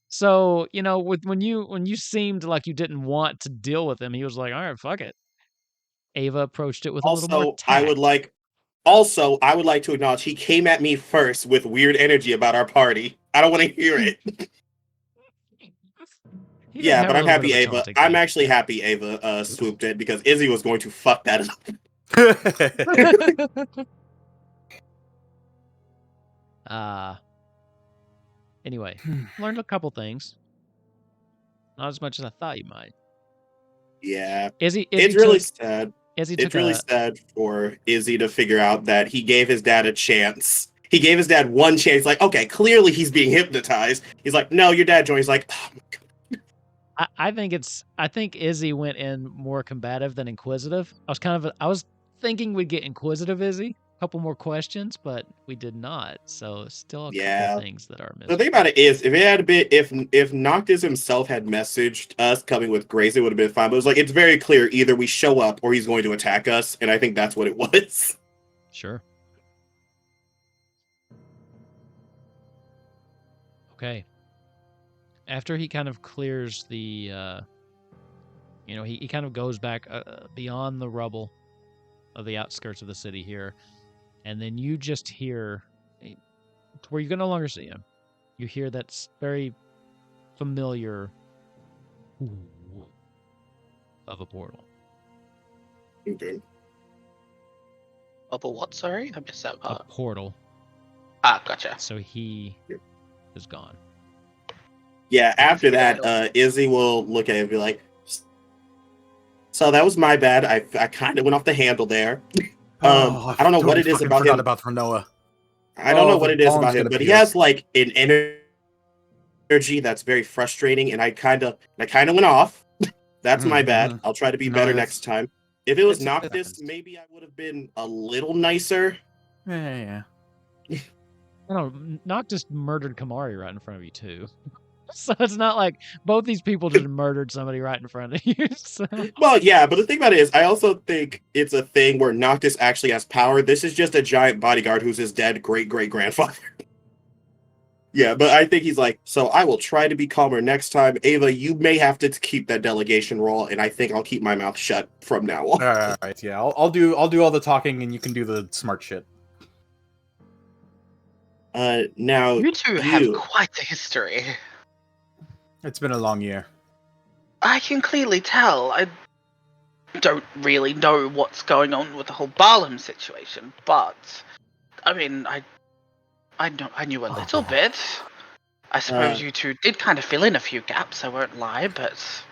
So, you know, when you seemed like you didn't want to deal with him, he was like, all right, fuck it. Ava approached it with a little more tact. I would like to acknowledge he came at me first with weird energy about our party. I don't want to hear it. Yeah, but I'm happy Ava. I'm actually happy Ava swooped in because Izzy was going to fuck that up. Anyway, learned a couple things. Not as much as I thought you might. Yeah. Izzy it's really sad. It's really sad for Izzy to figure out that he gave his dad a chance. He gave his dad one chance. Like, okay, clearly he's being hypnotized. He's like, no, your dad joined. He's like, oh my God. I think Izzy went in more combative than inquisitive. I was thinking we'd get inquisitive Izzy. A couple more questions, but we did not. So still a couple things that are missing. The thing about it is, if it had been, if Noctis himself had messaged us coming with Grace, it would have been fine. But it was like, it's very clear, either we show up or he's going to attack us, and I think that's what it was. Sure. Okay. After he kind of clears the, he kind of goes back beyond the rubble of the outskirts of the city here. And then you just hear, where you can no longer see him, you hear that very familiar of a portal. Okay. Of a what? Sorry, I missed that part. A portal. Ah, gotcha. So he is gone. Yeah, after that, Izzy will look at it and be like, so that was my bad. I kind of went off the handle there. I don't know what it is about him. About Renoa. I don't know what it is about him, but he has like an energy that's very frustrating, and I kind of went off. That's my bad. I'll try to be better next time. If it was Noctis, maybe I would have been a little nicer. Yeah. I don't know. Noctis murdered Kamari right in front of you too. So it's not like both these people just murdered somebody right in front of you. So. Well, yeah, but the thing about it is, I also think it's a thing where Noctis actually has power. This is just a giant bodyguard who's his dead great-great-grandfather. Yeah, but I think he's like, so I will try to be calmer next time. Ava, you may have to keep that delegation role, and I think I'll keep my mouth shut from now on. All right, yeah, I'll do all the talking, and you can do the smart shit. Now You two have quite a history. It's been a long year. I can clearly tell. I don't really know what's going on with the whole Barlam situation, but I mean, I knew a little bit. I suppose you two did kind of fill in a few gaps. I won't lie, but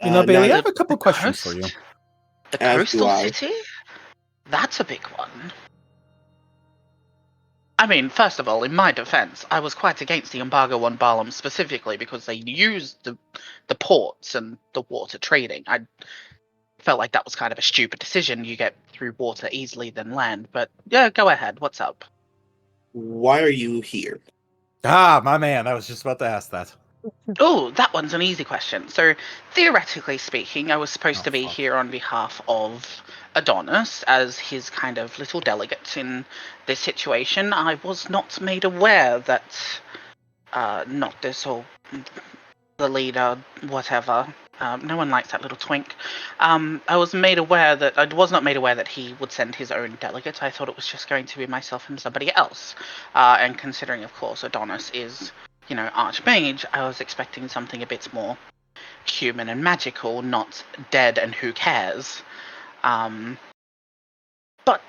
Bailey, I have a couple questions for you. The coastal city? That's a big one. I mean, first of all, in my defense, I was quite against the embargo on Barlam specifically because they used the ports and the water trading. I felt like that was kind of a stupid decision. You get through water easily than land. But yeah, go ahead. What's up? Why are you here? Ah, my man, I was just about to ask that. Oh, that one's an easy question. So, theoretically speaking, I was supposed to be here on behalf of Adonis as his kind of little delegate in this situation. I was not made aware that Noctis or the leader, whatever, no one likes that little twink. I was not made aware that he would send his own delegate. I thought it was just going to be myself and somebody else. And considering, of course, Adonis is, Archmage, I was expecting something a bit more human and magical, not dead and who cares. But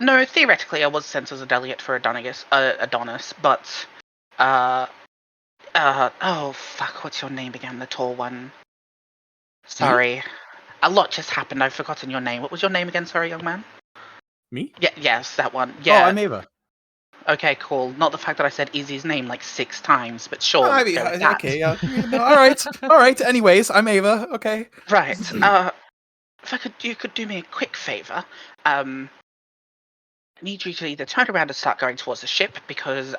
no, theoretically, I was sent as a delegate for Adonis, but oh fuck, what's your name again? The tall one. Sorry. Me? A lot just happened. I've forgotten your name. What was your name again? Sorry, young man. Me? Yeah, yes, that one. Yeah. Oh, I'm Ava. Okay, cool. Not the fact that I said Izzy's name like 6 times, but sure. I mean, okay, yeah. No, all right. Anyways, I'm Ava. Okay. Right. If you could do me a quick favor. I need you to either turn around and start going towards the ship because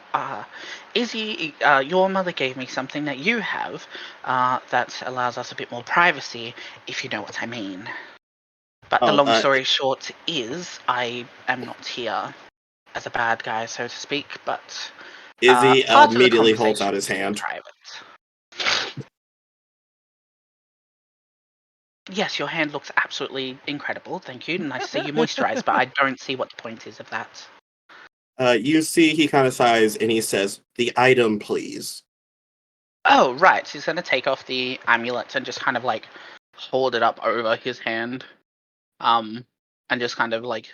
Izzy, your mother gave me something that you have that allows us a bit more privacy, if you know what I mean. But the long story short is I am not here as a bad guy, so to speak, but Izzy immediately holds out his hand. Private. Yes, your hand looks absolutely incredible. Thank you. Nice to see you moisturized, but I don't see what the point is of that. You see, he kind of sighs and he says, "The item, please." Oh, right. He's going to take off the amulet and just kind of like hold it up over his hand. And just kind of like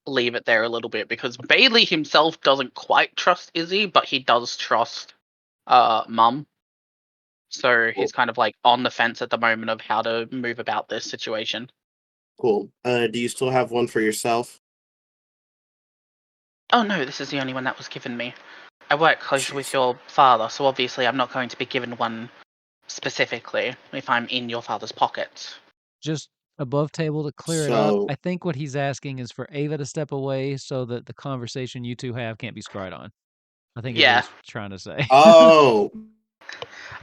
leave it there a little bit because Bailey himself doesn't quite trust Izzy, but he does trust Mum. So he's kind of like on the fence at the moment of how to move about this situation. Cool. Do you still have one for yourself? Oh no, this is the only one that was given me. I work closely with your father, so obviously I'm not going to be given one specifically if I'm in your father's pocket. Just above table to clear it up. I think what he's asking is for Ava to step away so that the conversation you two have can't be scryed on. I think is what he's trying to say. Oh.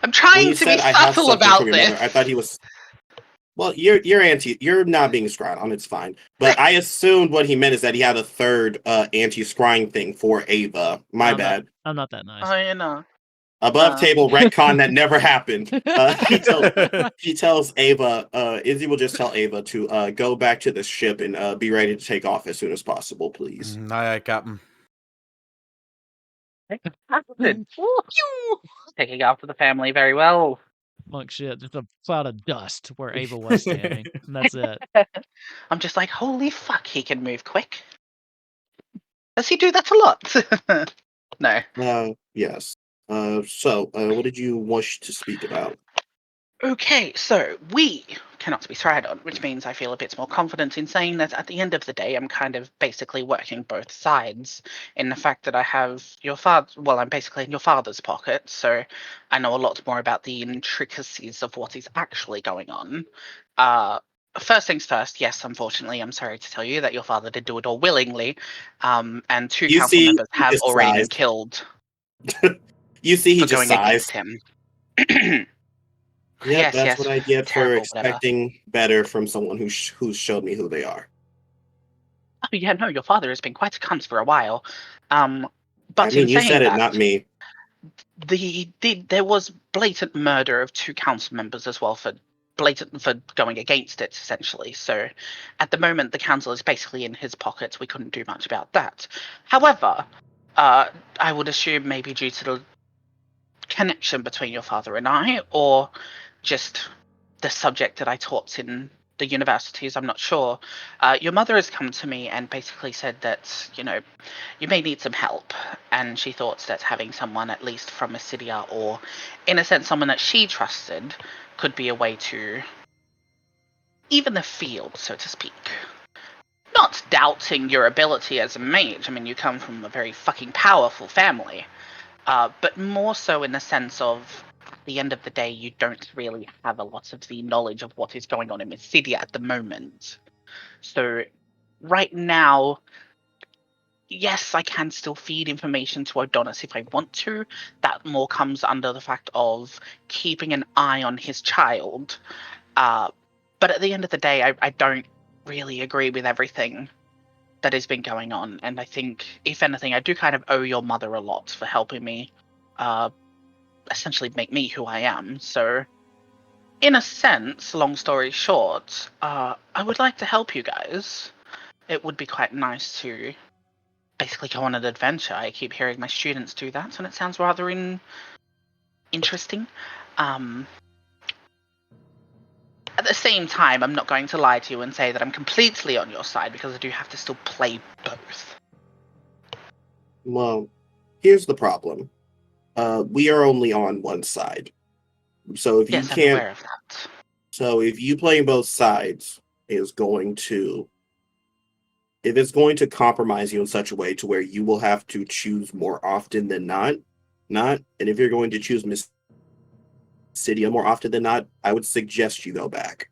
I'm trying to be subtle about this. Mother, I thought he was. Well, you're not being scryed on. It's fine. But I assumed what he meant is that he had a third anti-scrying thing for Ava. My bad. I'm not that nice. Oh, you know. Above table retcon that never happened. He tells Ava, Izzy will just tell Ava to go back to the ship and be ready to take off as soon as possible, please. Aye, Captain. Taking after the family very well. Monk shit, just a cloud of dust where Ava was standing. And that's it. I'm just like, holy fuck, he can move quick. Does he do that a lot? No. Yes. So, what did you wish to speak about? Okay, so we cannot be tried on, which means I feel a bit more confident in saying that at the end of the day, I'm kind of basically working both sides in the fact that I have your father, well, I'm basically in your father's pocket, so I know a lot more about the intricacies of what is actually going on. First things first, yes, unfortunately, I'm sorry to tell you that your father did do it all willingly, and 2 council members have already been killed. You see, he just sighs. Him. Yeah, that's what I get for expecting better from someone who showed me who they are. Oh yeah, no, your father has been quite a cunt for a while. But I mean, you said it, not me. there was blatant murder of 2 council members as well for going against it, essentially. So at the moment, the council is basically in his pockets. We couldn't do much about that. However, I would assume maybe due to the connection between your father and I, or just the subject that I taught in the universities, I'm not sure. Your mother has come to me and basically said that, you may need some help. And she thought that having someone at least from Acidia, or in a sense someone that she trusted, could be a way to even the field, so to speak. Not doubting your ability as a mage. I mean, you come from a very fucking powerful family. But more so in the sense of, at the end of the day, you don't really have a lot of the knowledge of what is going on in Mysidia at the moment. So right now, yes, I can still feed information to Adonis if I want to. That more comes under the fact of keeping an eye on his child. But at the end of the day, I don't really agree with everything that has been going on. And I think, if anything, I do kind of owe your mother a lot for helping me essentially make me who I am. So, in a sense, long story short, I would like to help you guys. It would be quite nice to basically go on an adventure. I keep hearing my students do that, and it sounds rather interesting. At the same time, I'm not going to lie to you and say that I'm completely on your side, because I do have to still play both. Well, here's the problem. We are only on one side. So if you Yes, I'm can't, aware of that. so if you playing both sides is going to, if it's going to compromise you in such a way to where you will have to choose more often than not, and if you're going to choose Mysidia more often than not, I would suggest you go back.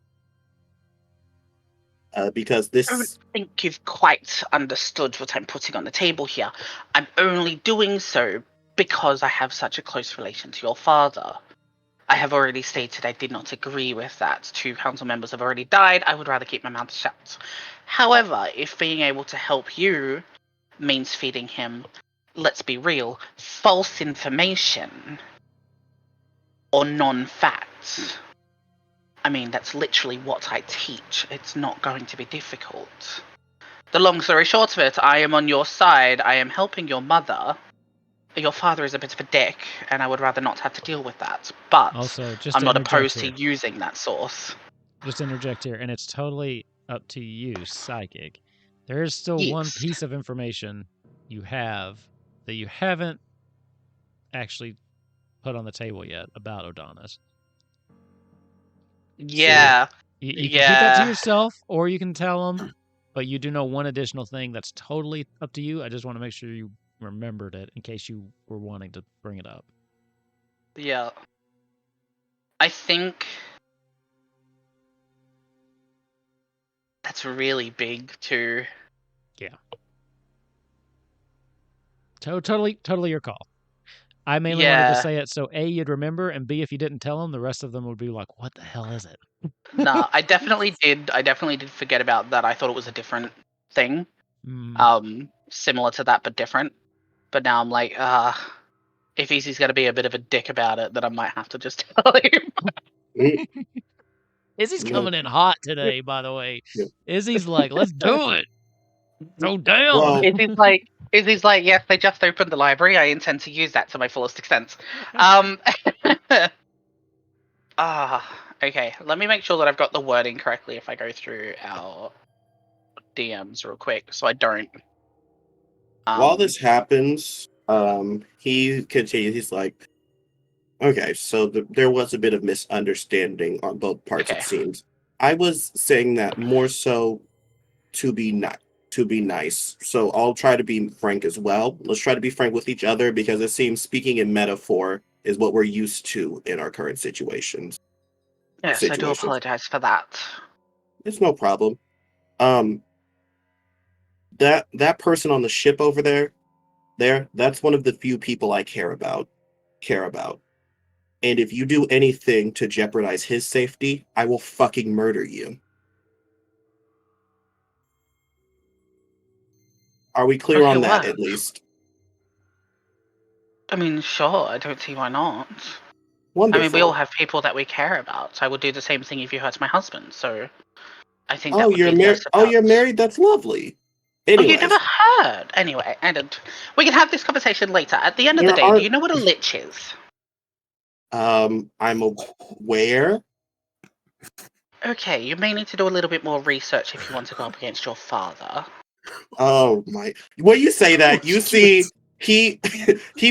Because I don't this, think you've quite understood what I'm putting on the table here. I'm only doing so because I have such a close relation to your father. I have already stated I did not agree with that. 2 council members have already died. I would rather keep my mouth shut. However, if being able to help you means feeding him, let's be real, false information or non-facts, I mean, that's literally what I teach. It's not going to be difficult. The long story short of it, I am on your side. I am helping your mother. Your father is a bit of a dick, and I would rather not have to deal with that. But Also, just I'm to not interject opposed here, to using that source. just interject here, and it's totally up to you, Psychic. There is still one Yes. piece of information you have that you haven't actually put on the table yet about Adonis. Yeah. So you can keep that to yourself, or you can tell him, but you do know one additional thing that's totally up to you. I just want to make sure you remembered it in case you were wanting to bring it up. Yeah. I think that's really big too. Yeah. Totally your call. I mainly wanted to say it so A, you'd remember, and B, if you didn't tell them, the rest of them would be like, what the hell is it? Nah, I definitely did. I definitely did forget about that. I thought it was a different thing. Similar to that, but different. But now I'm like, if Izzy's gonna be a bit of a dick about it, then I might have to just tell him. Izzy's coming in hot today, by the way. Yeah. Izzy's like, let's do it. Go down. Well, Izzy's like, yes, they just opened the library. I intend to use that to my fullest extent. Okay. Let me make sure that I've got the wording correctly if I go through our DMs real quick, so I don't. while this happens, he continues. He's like, okay, so there was a bit of misunderstanding on both parts, Okay. it seems. I was saying that more so to be nice. So I'll try to be frank as well. Let's try to be frank with each other, because it seems speaking in metaphor is what we're used to in our current situations. Yes, I do apologize for that. It's no problem. That person on the ship over there, that's one of the few people I care about. And if you do anything to jeopardize his safety, I will fucking murder you. Are we clear Okay, on that, what? at least? I mean, sure. I don't see why not. Wonderful. I mean, we all have people that we care about. I would do the same thing if you hurt my husband. So, I think that would be less about... Oh, you're married? That's lovely. Anyways. Oh, you never heard. Anyway, we can have this conversation later. At the end of the day, do you know what a lich is? I'm aware. Okay, you may need to do a little bit more research if you want to go up against your father. Oh my! When you say that, you see he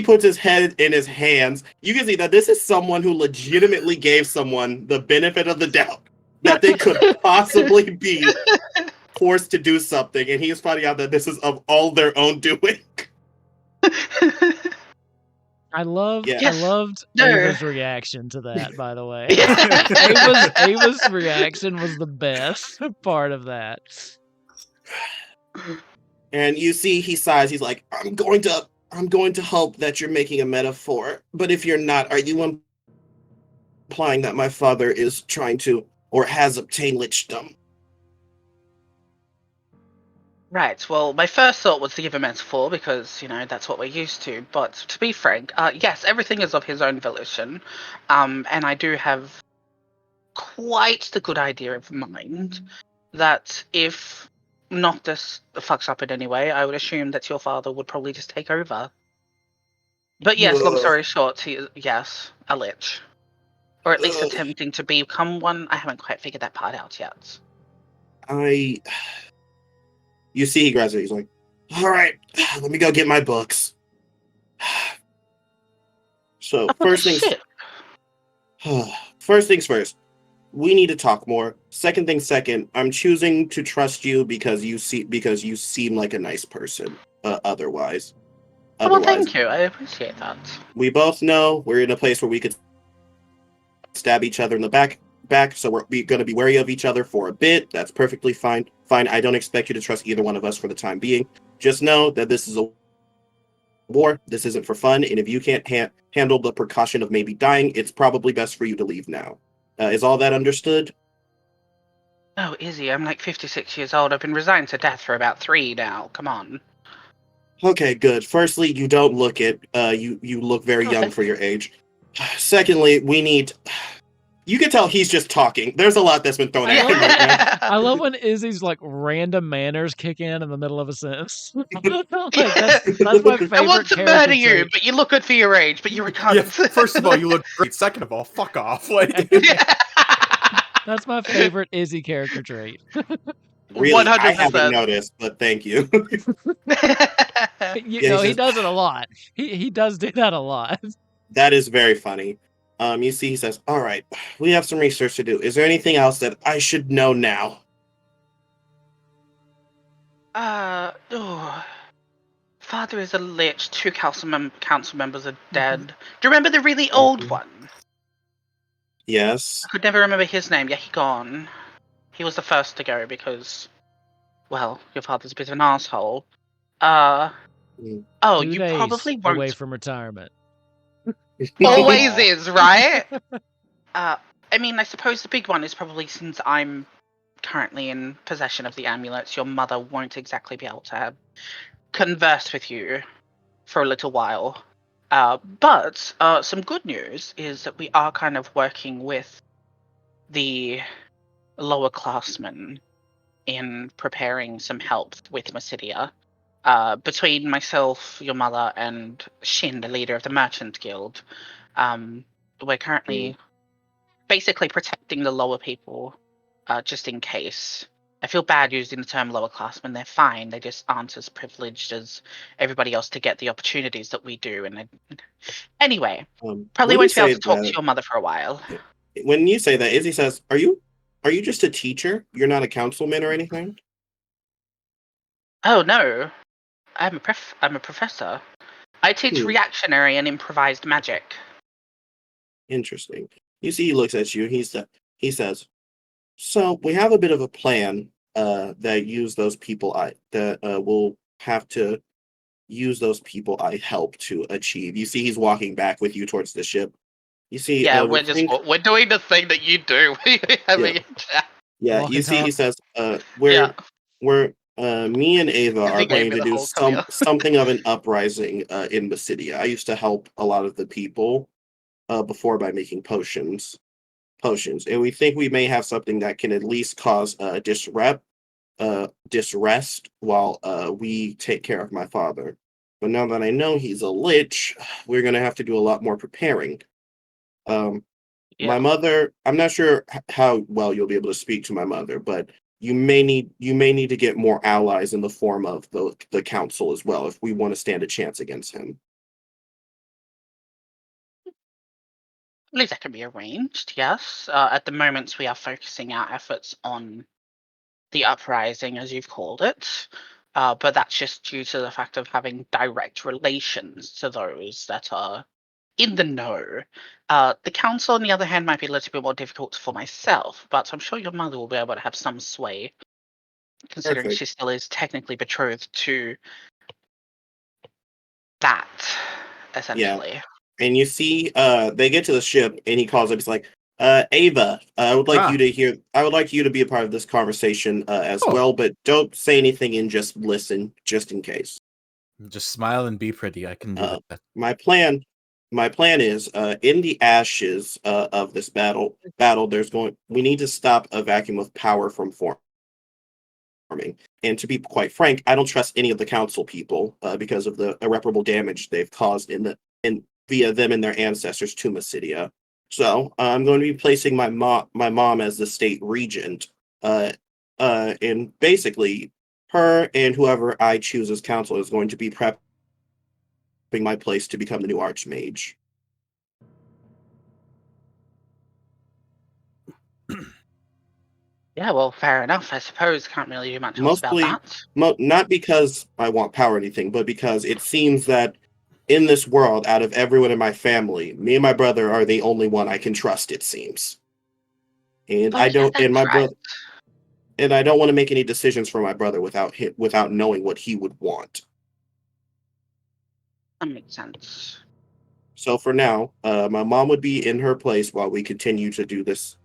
puts his head in his hands. You can see that this is someone who legitimately gave someone the benefit of the doubt that they could possibly be forced to do something, and he's finding out that this is of all their own doing. I loved Ava's reaction to that, by the way. Ava's reaction was the best part of that. And you see he sighs, he's like, I'm going to hope that you're making a metaphor, but if you're not, are you implying that my father is trying to or has obtained lichdom? Right, well, my first thought was to give a metaphor because, that's what we're used to. But to be frank, yes, everything is of his own volition. And I do have quite the good idea of mind that if Noctis fucks up in any way, I would assume that your father would probably just take over. But yes, long story short, he is, yes, a lich. Or at least attempting to become one. I haven't quite figured that part out yet. You see he grabs it. He's like, all right, let me go get my books. So first things first, we need to talk more. Second thing second, I'm choosing to trust you because you seem like a nice person. Otherwise. Well, thank you. I appreciate that. We both know we're in a place where we could stab each other in the back, so we're going to be wary of each other for a bit. That's perfectly fine. I don't expect you to trust either one of us for the time being. Just know that this is a war. This isn't for fun, and if you can't handle the precaution of maybe dying, it's probably best for you to leave now. Is all that understood? Oh, Izzy, I'm like 56 years old. I've been resigned to death for about 3 now. Come on. Okay, good. Firstly, you don't look it. You look very young for your age. Secondly, we need... You can tell he's just talking. There's a lot that's been thrown at him right now. I love when Izzy's random manners kick in the middle of a sentence. That's my favorite. I want to murder you, but you look good for your age, but you're a cunt. Yeah, first of all, you look great. Second of all, fuck off. That's my favorite Izzy character trait. Really, 100%. I haven't noticed, but thank you. He does it a lot. He does do that a lot. That is very funny. You see, he says, all right, we have some research to do. Is there anything else that I should know now? Father is a lich. 2 council members are dead. Do you remember the really old one? Yes. I could never remember his name. Yeah, he gone. He was the first to go because, well, your father's a bit of an asshole. Oh, 2 you days probably won't. Away from retirement. Always is, right? I mean, I suppose the big one is probably since I'm currently in possession of the amulets, your mother won't exactly be able to converse with you for a little while. But some good news is that we are kind of working with the lower classmen in preparing some help with Mysidia. Between myself, your mother, and Shin, the leader of the Merchant Guild, we're currently basically protecting the lower people, just in case. I feel bad using the term lower classmen. They're fine. They just aren't as privileged as everybody else to get the opportunities that we do. And anyway, probably won't be able to talk to your mother for a while. When you say that, Izzy says, "Are you just a teacher? You're not a councilman or anything?" Oh no. I'm a professor. I teach reactionary and improvised magic. Interesting. You see, he looks at you. He says, "So we have a bit of a plan that use those people we'll have to use those people I help to achieve." You see, he's walking back with you towards the ship. You see, we're doing the thing that you do. Yeah. You see, he says, "We're Me and Ava Izzy are gave planning me to the do whole come here. something of an uprising in the city. I used to help a lot of the people before by making potions, and we think we may have something that can at least cause disrest while we take care of my father. But now that I know he's a lich, we're gonna have to do a lot more preparing. My Yeah. mother, I'm not sure how well you'll be able to speak to my mother, but you may need to get more allies in the form of the council as well if we want to stand a chance against him. I believe that can be arranged, yes. At the moment, we are focusing our efforts on the uprising, as you've called it. But that's just due to the fact of having direct relations to those that are in the know. The council, on the other hand, might be a little bit more difficult for myself, but I'm sure your mother will be able to have some sway, considering Perfect. she still is technically betrothed to that, Yeah. essentially. And you see, they get to the ship, and he calls up. He's like, "Ava, I would like you to be a part of this conversation as Oh. well, but don't say anything and just listen, just in case." Just smile and be pretty. I can do that. My plan, my plan is, in the ashes of this battle, we need to stop a vacuum of power from forming. And to be quite frank, I don't trust any of the council people because of the irreparable damage they've caused in via them and their ancestors to Mysidia. So I'm going to be placing my mom as the state regent, and basically her and whoever I choose as council is going to be prepping my place to become the new archmage. Yeah, well, fair enough. I suppose can't really do much else about Mostly, that. not because I want power or anything, but because it seems that in this world, out of everyone in my family, me and my brother are the only one I can trust. It seems, and Oh, yeah, and that's my right. brother, and I don't want to make any decisions for my brother without knowing what he would want. That makes sense. So for now, my mom would be in her place while we continue to do this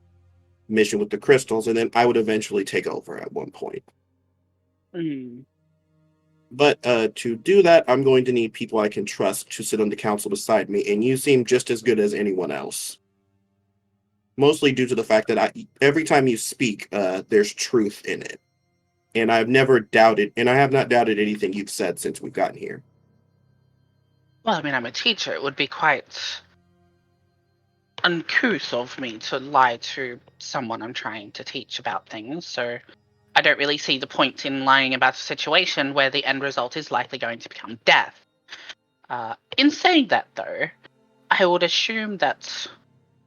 mission with the crystals, and then I would eventually take over at one point. Hmm. But to do that, I'm going to need people I can trust to sit on the council beside me, and you seem just as good as anyone else. Mostly due to the fact that every time you speak, there's truth in it, and I have not doubted anything you've said since we've gotten here. Well, I mean, I'm a teacher. It would be quite uncouth of me to lie to someone I'm trying to teach about things, so I don't really see the point in lying about a situation where the end result is likely going to become death. In saying that, though, I would assume that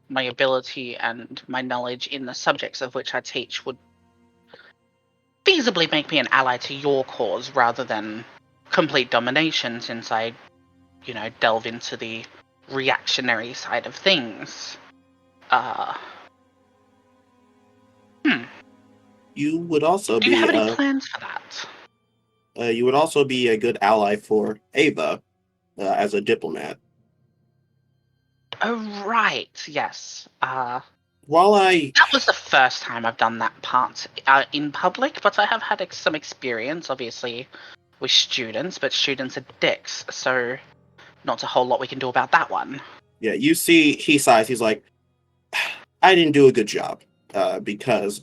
my ability and my knowledge in the subjects of which I teach would feasibly make me an ally to your cause rather than complete domination, since I, delve into the reactionary side of things. You would also Do you have be any plans for that? a good ally for Ava as a diplomat. Oh, right, yes. While I That was the first time I've done that part in public, but I have had some experience, obviously, with students, but students are dicks, so not a whole lot we can do about that one. Yeah, you see, he sighs. He's like, I didn't do a good job because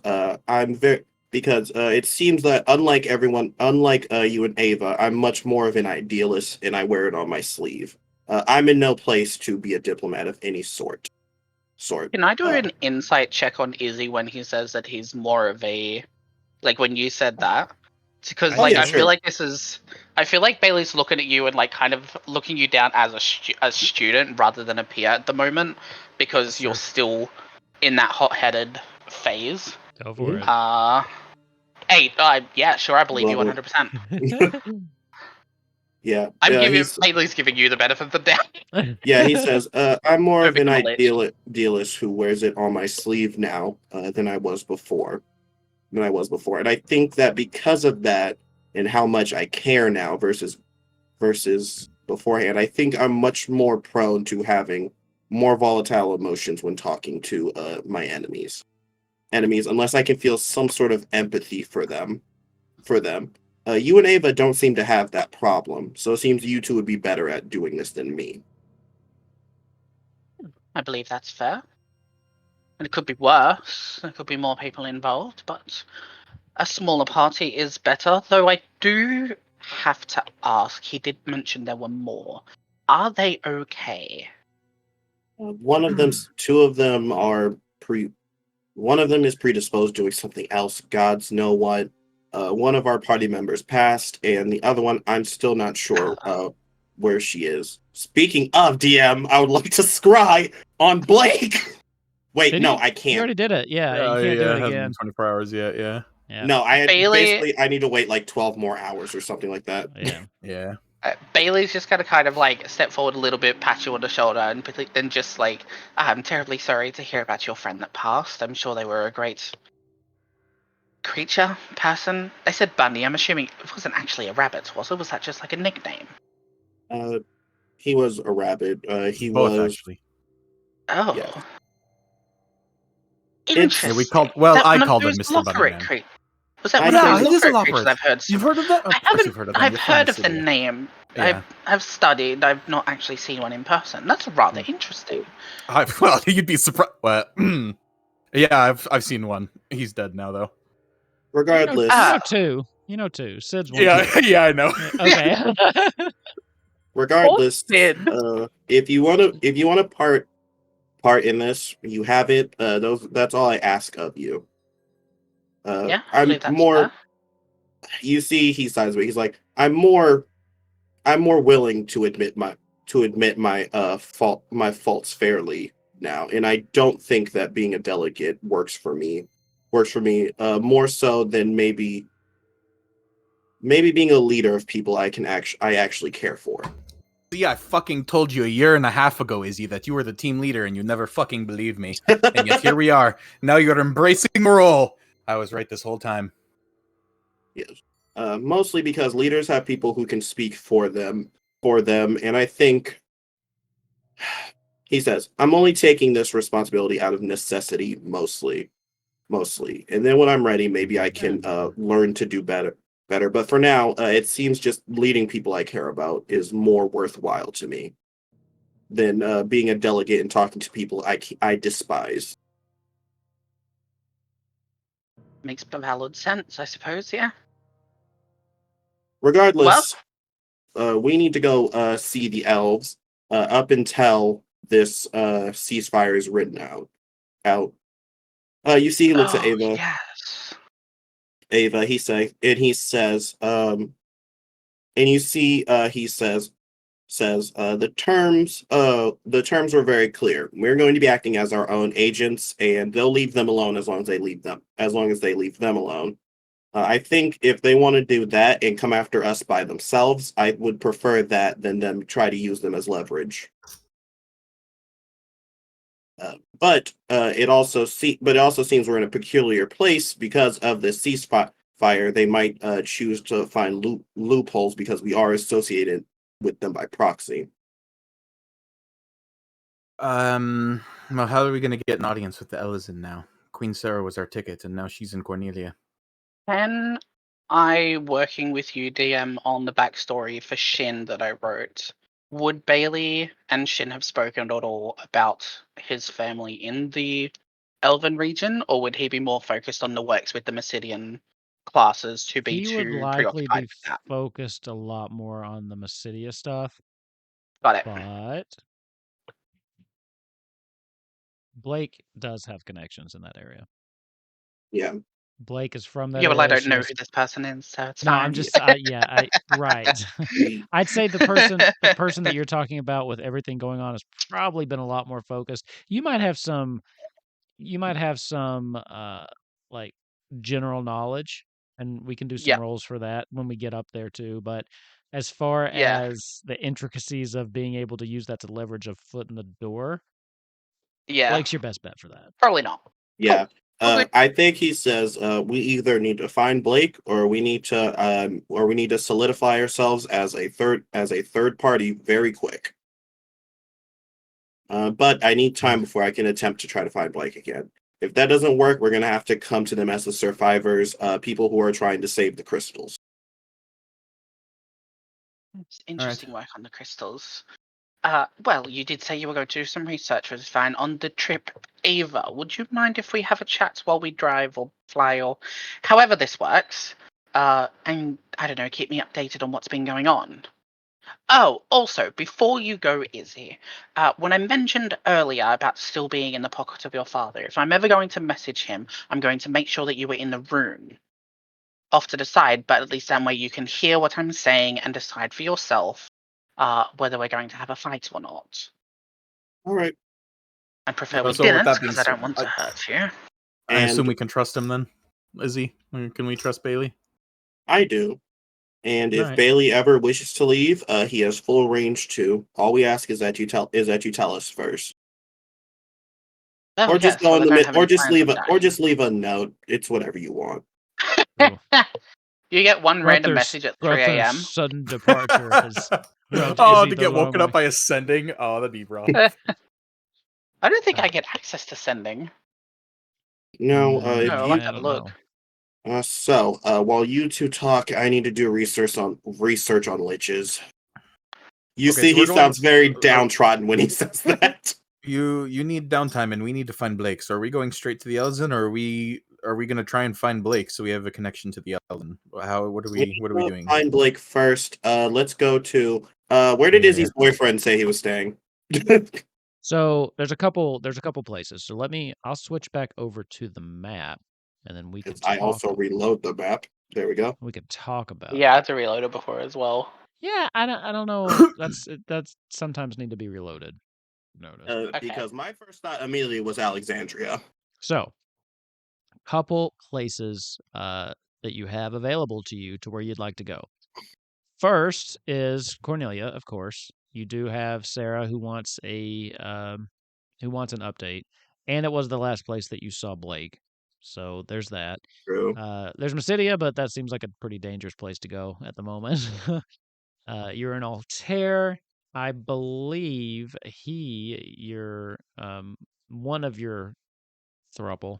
it seems that unlike you and Ava, I'm much more of an idealist, and I wear it on my sleeve. I'm in no place to be a diplomat of any sort. Can I do Uh, an insight check on Izzy when he says that he's more of a, like, when you said that? Because, Oh, like, yeah, I feel sure. like I feel like Bailey's looking at you and, like, kind of looking you down as a student rather than a peer at the moment, because Sure. you're still in that hot-headed phase. Go for it. 8. Yeah, sure, I believe you Well, 100%. yeah. Bailey's giving you the benefit of the doubt. Yeah, he says, I'm more Don't of an become a lich. idealist who wears it on my sleeve now than I was before. And I think that because of that and how much I care now versus beforehand, I think I'm much more prone to having more volatile emotions when talking to my enemies. Unless I can feel some sort of empathy for them. You and Ava don't seem to have that problem, so it seems you two would be better at doing this than me. I believe that's fair. And it could be worse. There could be more people involved, but a smaller party is better. Though I do have to ask, he did mention there were more. Are they okay? One of them, two of them are one of them is predisposed doing something else. Gods know what. One of our party members passed, and the other one, I'm still not sure where she is. Speaking of DM, I would like to scry on Blake. Wait, Did no, you? I can't. You already did it. Yeah, you can't do it hasn't been again. 24 hours yet. Yeah. Yeah. No, Bailey- I need to wait like 12 more hours or something like that. Yeah. Yeah. Bailey's just gonna kind of like step forward a little bit, pat you on the shoulder, and then just like, I'm terribly sorry to hear about your friend that passed. I'm sure they were a great creature, person. They said bunny. I'm assuming it wasn't actually a rabbit, was it? Was that just like a nickname? He was a rabbit. He Both was actually. Oh. Yeah. Interesting. Yeah, we called. Well, That I one of called him those Mr. Lockerick Bunnyman. creatures? Was that I one think- of Yeah, those it is a Lockerick creatures Lockerick. I've heard? You've heard of that? Of I course haven't. you've heard of them. I've You're from heard of the city. name. Yeah. I've studied. I've not actually seen one in person. That's rather interesting. Well, you'd be surprised. Well, yeah, I've seen one. He's dead now, though. regardless. You know two. You know two. Sid's one. Yeah, yeah, I know. Okay. Regardless, Sid. if you wanna part in this, you have it. That's all I ask of you. Yeah, I I'm believe that's more. fair. You see, he sighs, but he's like, I'm more willing to admit my faults fairly now, and I don't think that being a delegate works for me. More so than maybe being a leader of people I actually care for. Yeah, I fucking told you a year and a half ago, Izzy, that you were the team leader, and you never fucking believed me. And yet here we are. Now you're embracing the role. I was right this whole time. Yes. Mostly because leaders have people who can speak for them, and I think he says, I'm only taking this responsibility out of necessity, mostly. And then when I'm ready, maybe I can learn to do better. But for now, it seems just leading people I care about is more worthwhile to me than being a delegate and talking to people I despise. Makes valid sense, I suppose. Yeah. Regardless, we need to go see the elves up until this ceasefire is written out. You see, he looks at Ava. Yes. Ava, he says, and you see, he says, the terms were very clear. We're going to be acting as our own agents, and they'll leave them alone as long as they leave them alone. I think if they want to do that and come after us by themselves, I would prefer that than them try to use them as leverage. But it also seems we're in a peculiar place because of the ceasefire. They might choose to find loopholes because we are associated with them by proxy. Well, how are we going to get an audience with the Ellison now? Queen Sarah was our ticket, and now she's in Cornelia. Can I, working with you, DM, on the backstory for Shin that I wrote, would Bailey and Shin have spoken at all about his family in the Elven region, or would he be more focused on the works with the Mysidian classes to be He would too likely preoccupied be with that? focused a lot more on the Mysidia stuff, Got it. but Blake does have connections in that area. Yeah. Blake is from that Yeah, area. well, I don't know She's- who this person is, so it's No, fine. I'm just, right. I'd say the person that you're talking about with everything going on has probably been a lot more focused. You might have some like general knowledge, and we can do some Yeah. rolls for that when we get up there too. But as far Yeah. as the intricacies of being able to use that to leverage a foot in the door, Yeah, Blake's your best bet for that. probably not. Yeah. Okay. I think he says we either need to find Blake or we need to solidify ourselves as a third party very quick. But I need time before I can attempt to try to find Blake again. If that doesn't work, we're gonna have to come to them as the survivors, people who are trying to save the crystals. It's interesting work on the crystals. Well, you did say you were going to do some research, which is fine. On the trip, Ava, would you mind if we have a chat while we drive or fly or however this works? And I don't know, keep me updated on what's been going on. Oh, also, before you go, Izzy, when I mentioned earlier about still being in the pocket of your father, if I'm ever going to message him, I'm going to make sure that you were in the room. Off to the side, but at least that way you can hear what I'm saying and decide for yourself whether we're going to have a fight or not. All right. I prefer we So with didn't, that being because I don't said, want to hurt you. I assume And we can trust him then, Izzy. Can we trust Bailey? I do. And if Alright. Bailey ever wishes to leave, he has full range too. All we ask is that you tell us first. Oh, Or just yes, go well, in I the don't mid, have or any just plans leave of a, or dying. just leave a note. It's whatever you want. Ooh. You get one random Ruther's- message at 3 Ruther's a.m. sudden departure has rubbed Oh, Izzy to the get wrong woken way. up by ascending? Oh, that'd be rough. I don't think I get access to sending. No, Mm, if No, you I I gotta don't look. know. while you two talk, I need to do research on liches. You Okay, see, so he we're going- sounds very downtrodden when he says that. You need downtime, and we need to find Blake. So are we going straight to the Elzen, or are we going to try and find Blake so we have a connection to the Elzen? What are we doing? Find Blake first. Let's go to where did Yeah. Izzy's boyfriend say he was staying? So there's a couple places. So I'll switch back over to the map, and then we can I talk. also reload the map. There we go. We can talk about Yeah, I it. had to reload it before as well. Yeah, I don't know. That's sometimes need to be reloaded. Notice. Because my first thought immediately was Alexandria. So, couple places that you have available to you to where you'd like to go. First is Cornelia, of course. You do have Sarah who wants an update, and it was the last place that you saw Blake. So there's that. True. There's Mysidia, but that seems like a pretty dangerous place to go at the moment. You're in Altair. I believe your one of your throuple,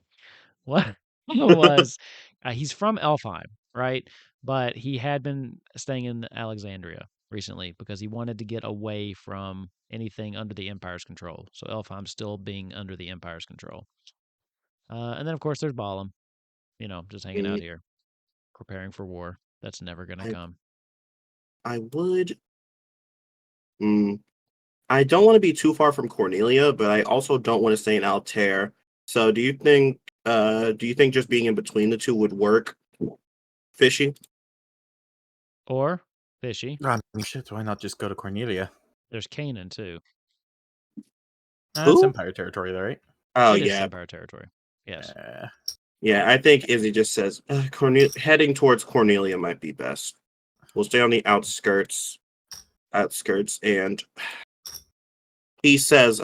what was he's from Elfheim, right? But he had been staying in Alexandria recently because he wanted to get away from anything under the Empire's control. So Elfheim still being under the Empire's control. And then of course there's Balam, just hanging out here, preparing for war. That's never gonna come. I would. I don't want to be too far from Cornelia, but I also don't want to stay in Altair. So do you think just being in between the two would work? Fishy? Or Fishy. I mean, shit, why not just go to Cornelia? There's Kanan too. That's Who? Empire territory, though, right? Oh It is yeah. Empire territory. Yes. Yeah, I think Izzy just says heading towards Cornelia might be best. We'll stay on the outskirts, and he says,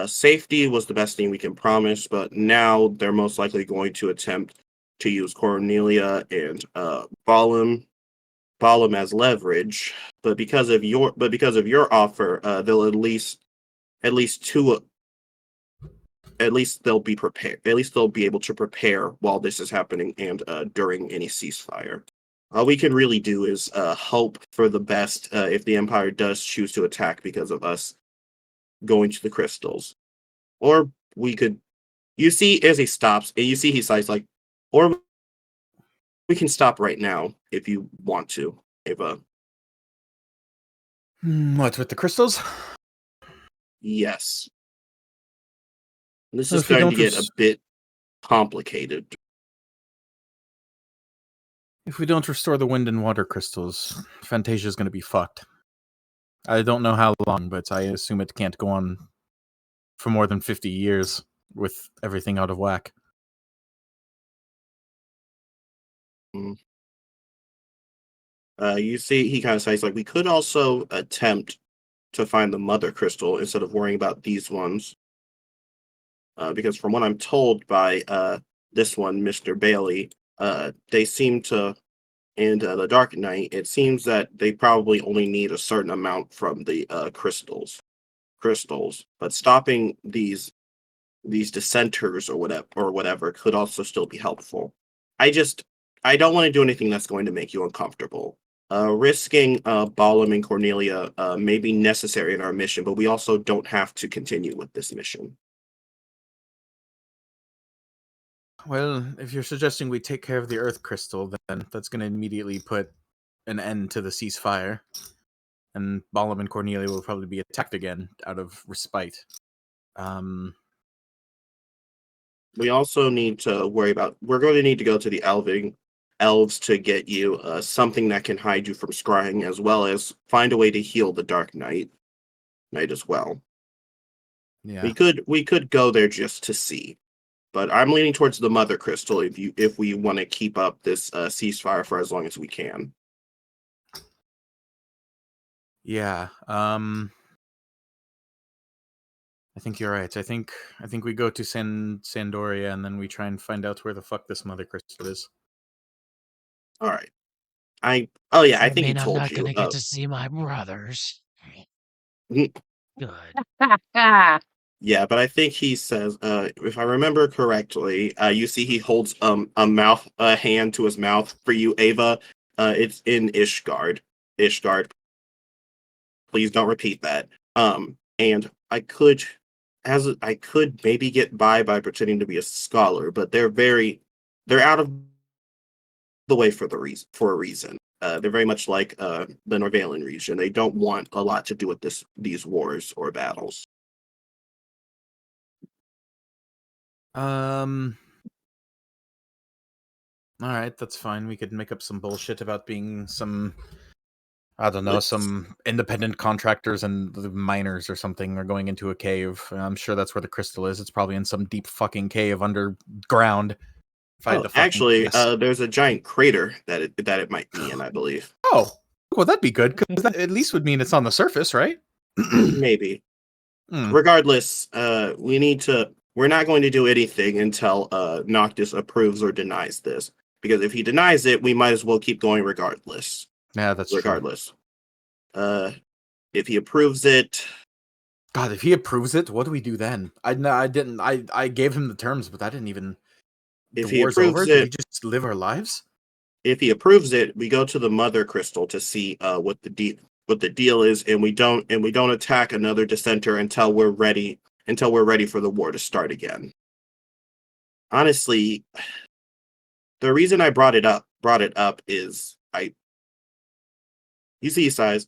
safety was the best thing we can promise, but now they're most likely going to attempt to use Cornelia and Balam as leverage. But because of your offer, they'll at least they'll be prepared. At least they'll be able to prepare while this is happening and during any ceasefire. All we can really do is hope for the best if the Empire does choose to attack because of us going to the crystals. Or we could, you see, as he stops, and you see he sighs like, or we can stop right now if you want to, Ava. What, with the crystals? Yes. This Well, is if we going don't to get a bit complicated. If we don't restore the wind and water crystals, Fantasia's going to be fucked. I don't know how long, but I assume it can't go on for more than 50 years with everything out of whack. You see, he kind of says, like, we could also attempt to find the mother crystal instead of worrying about these ones. Because from what I'm told by this one, Mr. Bailey, they seem to, in the Dark Knight, it seems that they probably only need a certain amount from the crystals. But stopping these dissenters or whatever could also still be helpful. I don't want to do anything that's going to make you uncomfortable. Risking Balaam and Cornelia may be necessary in our mission, but we also don't have to continue with this mission. Well, if you're suggesting we take care of the Earth Crystal, then that's going to immediately put an end to the ceasefire. And Balaam and Cornelia will probably be attacked again out of respite. We also need to worry about... We're going to need to go to the elves to get you something that can hide you from scrying, as well as find a way to heal the Dark Knight as well. Yeah. We could go there just to see. But I'm leaning towards the Mother Crystal if we want to keep up this ceasefire for as long as we can. Yeah. I think you're right. I think we go to Sandoria and then we try and find out where the fuck this Mother Crystal is. All right. I think I he mean, I'm told not you. gonna get to see my brothers. Mm. Good. Yeah, but I think he says, if I remember correctly, you see he holds a hand to his mouth for you, Ava. It's in Ishgard. Ishgard. Please don't repeat that. And I could maybe get by pretending to be a scholar, but they're out of the way for a reason. They're very much like the Norvalian region. They don't want a lot to do with these wars or battles. All right, that's fine. We could make up some bullshit about being some, I don't know, some independent contractors and the miners or something are going into a cave. I'm sure that's where the crystal is. It's probably in some deep fucking cave underground. Actually, there's a giant crater that it might be in, I believe. Oh, well, that'd be good, because that at least would mean it's on the surface, right? Maybe. Regardless, we're not going to do anything until Noctis approves or denies this. Because if he denies it, we might as well keep going regardless. Yeah, that's regardless. True. If he approves it... God, if he approves it, what do we do then? I gave him the terms, but I didn't even... If the he war's approves over, it, do we just live our lives? If he approves it, we go to the Mother Crystal to see what the deal is, and we don't attack another dissenter until we're ready for the war to start again. Honestly, the reason I brought it up is you see, size.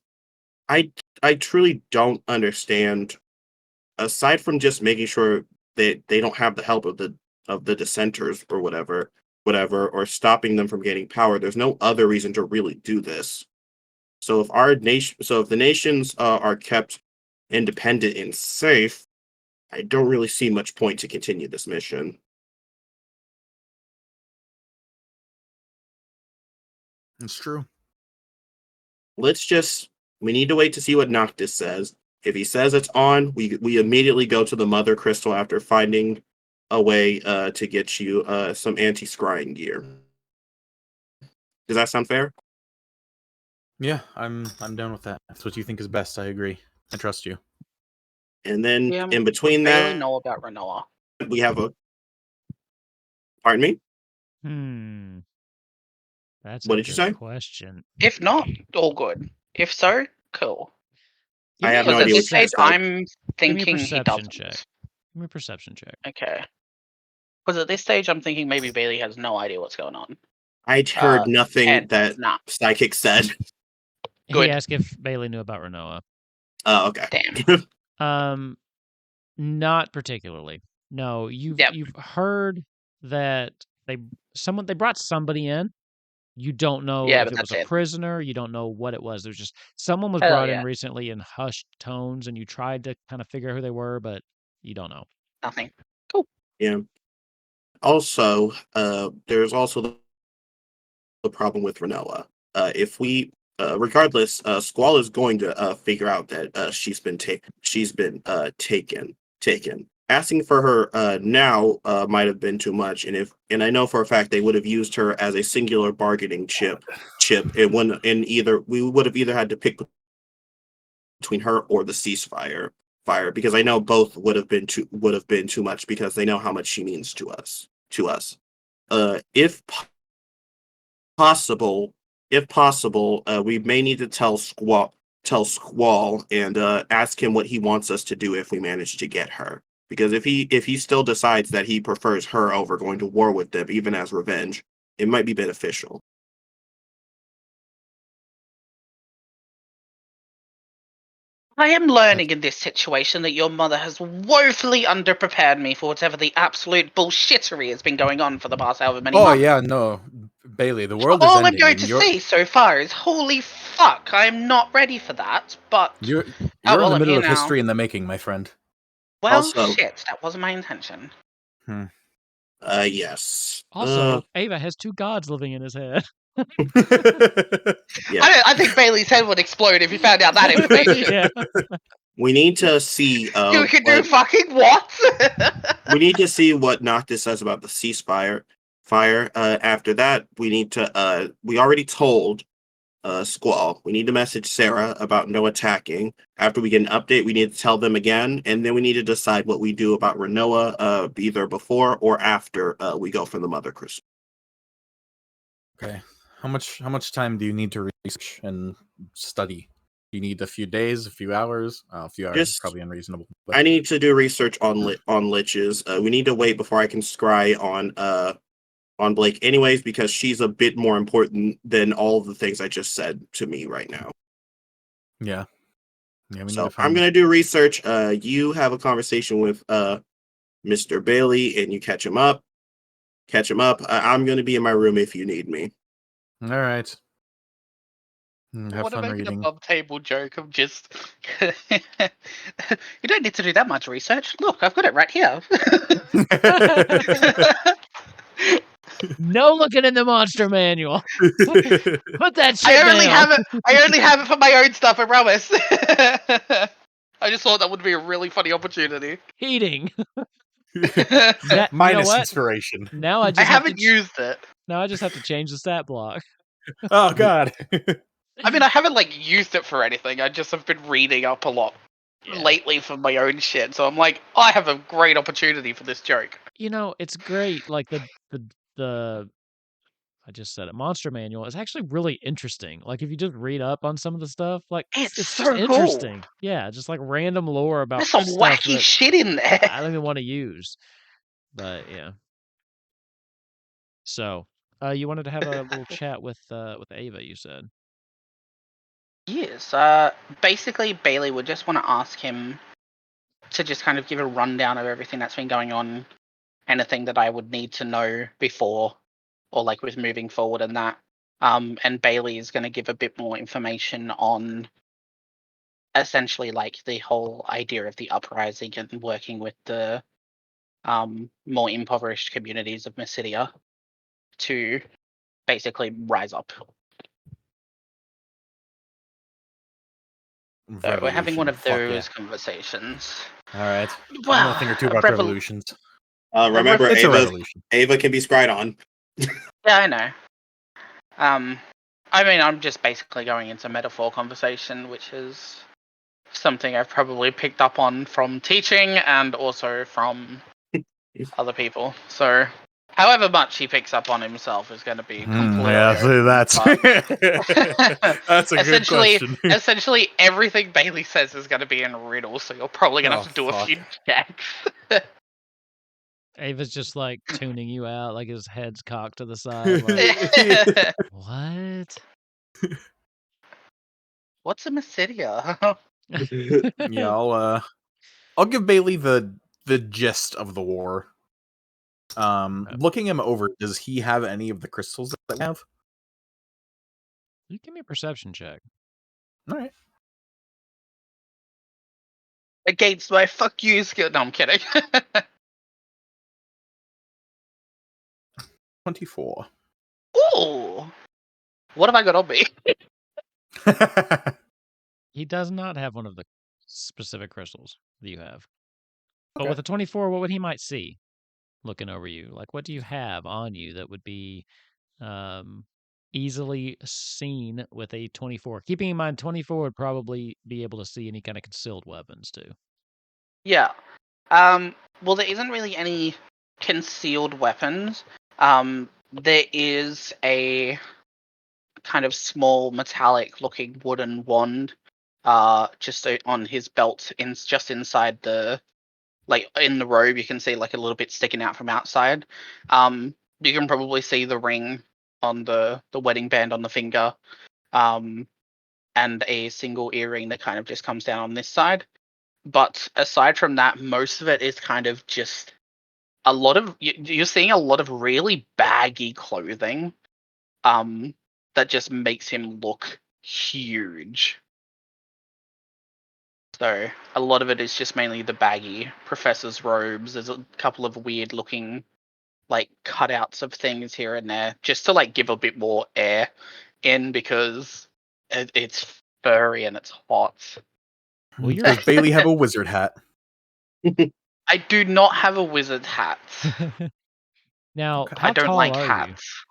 I truly don't understand, aside from just making sure that they don't have the help of the dissenters or whatever, or stopping them from gaining power. There's no other reason to really do this. So if the nations are kept independent and safe, I don't really see much point to continue this mission. It's true. We need to wait to see what Noctis says. If he says it's on, we immediately go to the Mother Crystal after finding a way to get you some anti-scrying gear. Does that sound fair? Yeah, I'm down with that. That's what you think is best. I agree. I trust you. And then in between that, that, know about Renoa. We have a... Pardon me? That's what did you say? Question. If not, all good. If so, cool. I have no idea what you said. I'm thinking he doesn't. Check. Give me a perception check. Okay. Because at this stage, I'm thinking maybe Bailey has no idea what's going on. I'd heard nothing that Psychic said. Good. He asked if Bailey knew about Renoa. Oh, okay. Damn. Not particularly. No, you've heard that they brought somebody in. You don't know if it was a prisoner. You don't know what it was. There's just someone was brought in recently in hushed tones, and you tried to kind of figure out who they were, but you don't know. Nothing. Cool. Yeah. Also, there's also the problem with Renoa. If we, regardless, Squall is going to figure out that she's been taken. Asking for her now might have been too much, and I know for a fact they would have used her as a singular bargaining chip, we would have either had to pick between her or the ceasefire, because I know both would have been too much, because they know how much she means to us. If possible, if possible, we may need to tell Squall and ask him what he wants us to do if we manage to get her. Because if he still decides that he prefers her over going to war with them, even as revenge, it might be beneficial. I am learning in this situation that your mother has woefully underprepared me for whatever the absolute bullshittery has been going on for the past however many months. Yeah, no, Bailey, the world is All ending. I'm going to see so far is holy fuck. I am not ready for that. But You're in well, the I'm middle here of now. history in the making, my friend. Well, Also- shit, that wasn't my intention. Yes. Also, Ava has two gods living in his head. Yeah. I think Bailey's head would explode if he found out that information. Yeah. We need to see. You can do fucking what? We need to see what Noctis says about the ceasefire. After that, we need to. We already told Squall. We need to message Sarah about no attacking. After we get an update, we need to tell them again, and then we need to decide what we do about Renoa, either before or after we go for the Mother Crystal. Okay. How much time do you need to research and study? Do you need a few days, a few hours? A few hours is probably unreasonable. But... I need to do research on liches. We need to wait before I can scry on Blake anyways, because she's a bit more important than all the things I just said to me right now. Yeah. We So need to find... I'm going to do research. You have a conversation with Mr. Bailey and you catch him up. I'm going to be in my room if you need me. All right. I want to make a bum table joke of just... You don't need to do that much research. Look, I've got it right here. No looking in the monster manual. Put that shit I only down. have it for my own stuff, I promise. I just thought that would be a really funny opportunity. Heating. Minus inspiration. Now I haven't used it. Now I just have to change the stat block. Oh god. I mean, I haven't used it for anything. I just have been reading up a lot lately for my own shit. So I'm like, I have a great opportunity for this joke. It's great. Like the I just said it. Monster manual is actually really interesting. Like if you just read up on some of the stuff, like it's so just cool. interesting. Yeah, just like random lore about There's some wacky shit in there. I don't even want to use. But yeah. So, you wanted to have a little chat with Ava, you said. Yes. Basically, Bailey would just want to ask him to just kind of give a rundown of everything that's been going on, anything that I would need to know before, or like with moving forward and that. And Bailey is going to give a bit more information on essentially like the whole idea of the uprising and working with the more impoverished communities of Mysidia to basically rise up. So we're having one of those conversations. All right. Well, I know a thing or two about revolutions. Remember, it's a revolution. Ava can be scried on. Yeah, I know. I mean, I'm just basically going into metaphor conversation, which is something I've probably picked up on from teaching and also from other people. So, however much he picks up on himself is going to be completely... that's that's a good question. Essentially, everything Bailey says is going to be in riddle, so you're probably going to have to do a few checks. Ava's just like tuning you out, like his head's cocked to the side. Like, what? What's a Mysidia? Yeah, I'll give Bailey the gist of the war. Looking him over, does he have any of the crystals that we have? You give me a perception check. All right. Against my fuck you skill. No, I'm kidding. 24. Ooh. What have I got on me? He does not have one of the specific crystals that you have. But Okay. with a 24, what would he might see looking over you? Like, what do you have on you that would be easily seen with a 24? Keeping in mind, 24 would probably be able to see any kind of concealed weapons, too. Yeah. Well, there isn't really any concealed weapons. There is a kind of small metallic-looking wooden wand, just on his belt, just inside the, like in the robe. You can see like a little bit sticking out from outside. You can probably see the ring on the wedding band on the finger, and a single earring that kind of just comes down on this side. But aside from that, most of it is kind of just a lot of, you're seeing a lot of really baggy clothing, that just makes him look huge. So a lot of it is just mainly the baggy professor's robes. There's a couple of weird looking like cutouts of things here and there, just to like give a bit more air in, because it's furry and it's hot. Well, you're Does Bailey have a wizard hat? I do not have a wizard hat. now, Okay. how I don't tall like are hats.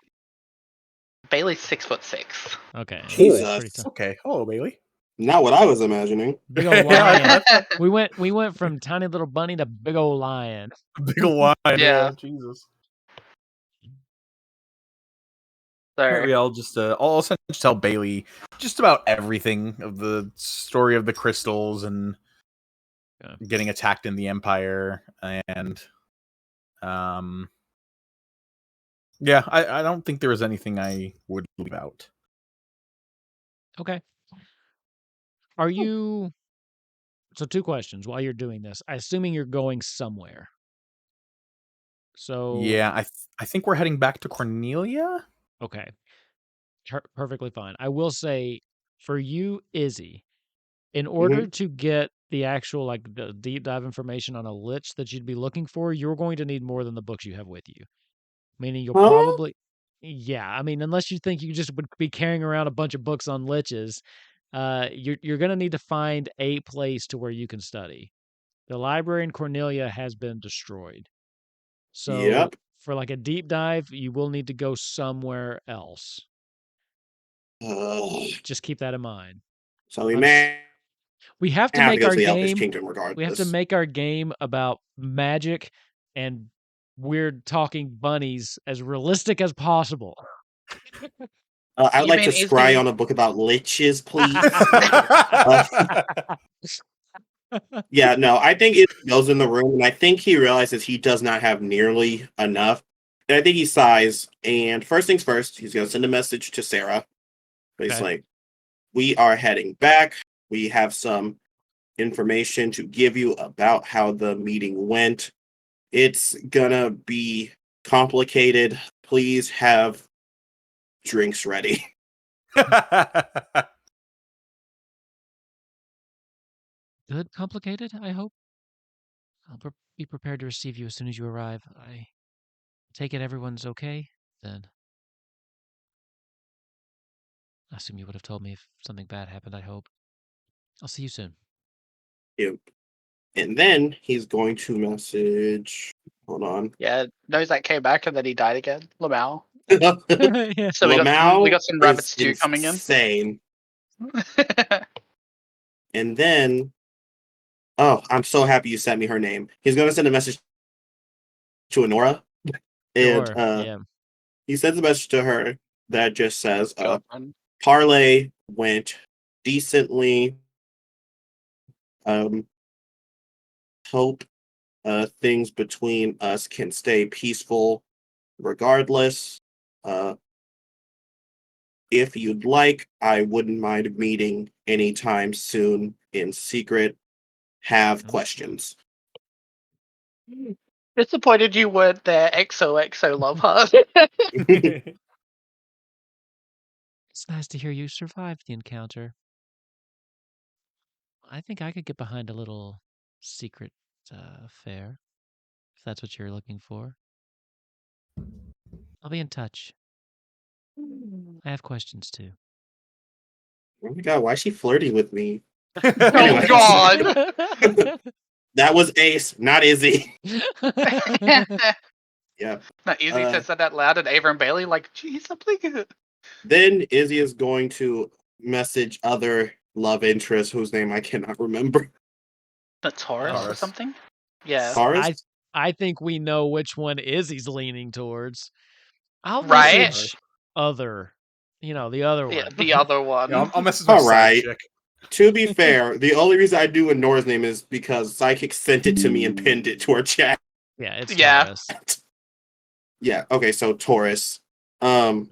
Bailey's 6'6". you? Okay. Jesus. Pretty tall. Okay. Hello, Bailey. Not what I was imagining. Big old Yeah, lion. we went from tiny little bunny to big old lion. Big ol' wine. Yeah. Jesus. So Apparently, I'll essentially tell Bailey just about everything of the story of the crystals and getting attacked in the Empire, and yeah, I don't think there was anything I would leave out. Okay. Are you? So 2 questions while you're doing this. Assuming you're going somewhere. So Yeah, I think we're heading back to Cornelia. okay. Perfectly fine. I will say for you, Izzy, in order to get the actual like the deep dive information on a lich that you'd be looking for, you're going to need more than the books you have with you. Meaning you'll Huh? probably, yeah. I mean, unless you think you just would be carrying around a bunch of books on liches, you're going to need to find a place to where you can study. The library in Cornelia has been destroyed, so Yep. for like a deep dive, you will need to go somewhere else. Just keep that in mind. So we may We have to have to make go our to the Elvish game. Kingdom regardless. We have to make our game about magic and weird talking bunnies as realistic as possible. I would You like mean to Izzy- scry on a book about liches, please. Yeah, no, I think it goes in the room, and I think he realizes he does not have nearly enough. And I think he sighs, and first things first, he's going to send a message to Sarah. He's Okay. like, we are heading back. We have some information to give you about how the meeting went. It's gonna be complicated. Please have drinks ready. Good, complicated, I hope. I'll be prepared to receive you as soon as you arrive. I take it everyone's okay, then. I assume you would have told me if something bad happened, I hope. I'll see you soon. Yep. And then he's going to message. Hold on. Yeah, knows that came back and then he died again. Lamau. Yeah. So we got some rabbit stew coming in. Insane. And then, oh, I'm so happy you sent me her name. He's going to send a message to Honora, and Sure, yeah. he sends a message to her that just says, Girlfriend. Parley went decently. Hope things between us can stay peaceful regardless. If you'd like, I wouldn't mind meeting anytime soon in secret. Have questions. Disappointed you weren't there. XOXO love heart. It's nice to hear you survived the encounter. I think I could get behind a little secret affair, if that's what you're looking for. I'll be in touch. I have questions too. Oh my god, why is she flirting with me? Oh Anyways. God. That was Ace, not Izzy. Yeah. Not easy to say that loud, and Ava and Bailey like, geez, something. Then Izzy is going to message other love interests whose name I cannot remember. The Taurus or Taurus. something? Yeah. Taurus? I think we know which one Izzy's leaning towards. I'll Right? message other the other Yeah, one. the other one. Yeah, I'll message my All side right. chick. To be fair, the only reason I do a Nora's name is because Psychic sent it to me and pinned it to our chat. Yeah, it's Yeah. Taurus. Yeah, okay, so Taurus. And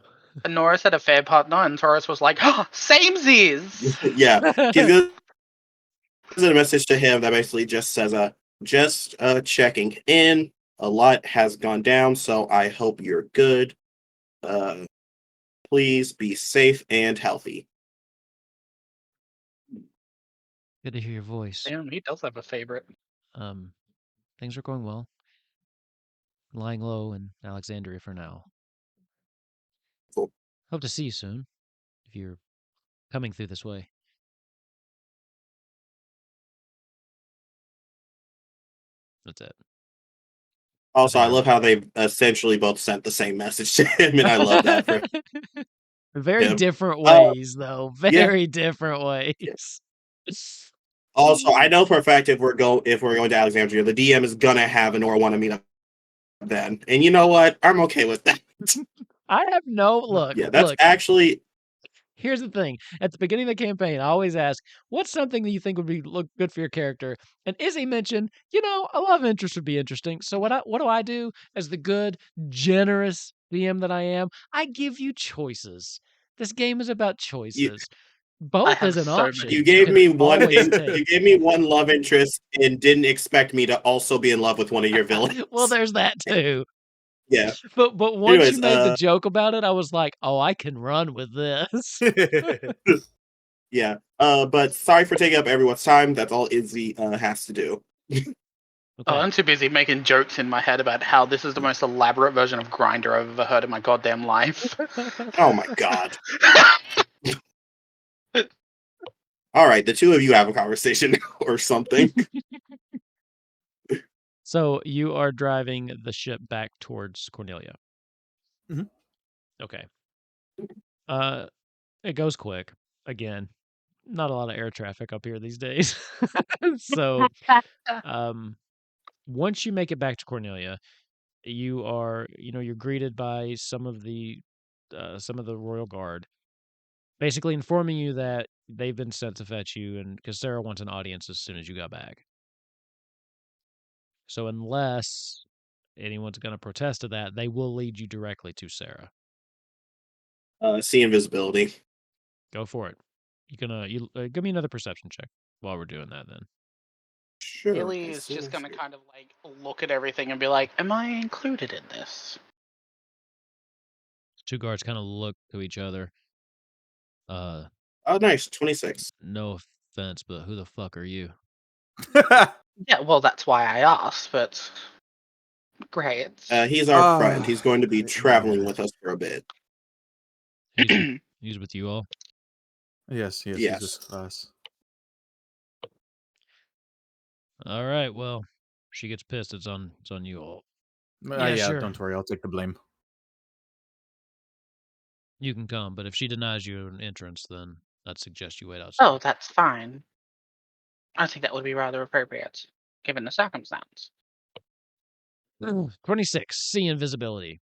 Nora said a fair partner, and Taurus was like, oh, samesies! Yeah, he's gonna send a message to him that basically just says, just checking in. A lot has gone down, so I hope you're good. Please be safe and healthy. Good to hear your voice. Damn, he does have a favorite. Things are going well. Lying low in Alexandria for now. Cool. Hope to see you soon, if you're coming through this way. That's it. Also, I love how they essentially both sent the same message to him, and I love that for Very him. different ways, though. yeah. Very different ways. Also, I know for a fact if we're going to Alexandria, the DM is gonna have an or want to meet up then. And you know what? I'm okay with that. I have no look. Yeah, that's look, actually. Here's the thing. At the beginning of the campaign, I always ask, what's something that you think would look good for your character? And Izzy mentioned, a love interest would be interesting. So what do I do as the good, generous DM that I am? I give you choices. This game is about choices. Both have is an so many option. You gave me one. always take. You gave me one love interest and didn't expect me to also be in love with one of your villains. Well, there's that too. Yeah. But once Anyways, you made the joke about it, I was like, oh, I can run with this. Yeah. But sorry for taking up everyone's time. That's all Izzy has to do. Okay. Oh, I'm too busy making jokes in my head about how this is the most elaborate version of Grindr I've ever heard in my goddamn life. Oh my god. All right, the two of you have a conversation or something. So you are driving the ship back towards Cornelia. Mhm. Okay. It goes quick. Again, not a lot of air traffic up here these days. So, once you make it back to Cornelia, you're greeted by some of the royal guard, basically informing you that they've been sent to fetch you, and because Sarah wants an audience as soon as you got back. So unless anyone's going to protest to that, they will lead you directly to Sarah. See invisibility. Go for it. Give me another perception check while we're doing that then. Sure. Billy is just gonna kind of like look at everything and be like, am I included in this? Two guards kind of look to each other. Oh, nice. 26. No offense, but who the fuck are you? Yeah, well, that's why I asked, but great. He's our friend. He's going to be traveling with us for a bit. He's with you all? Yes. He's with us. All right, well, she gets pissed. It's on you all. Yeah, sure. Don't worry. I'll take the blame. You can come, but if she denies you an entrance, then I'd suggest you wait outside. Oh, that's fine. I think that would be rather appropriate, given the circumstance. 26. See invisibility.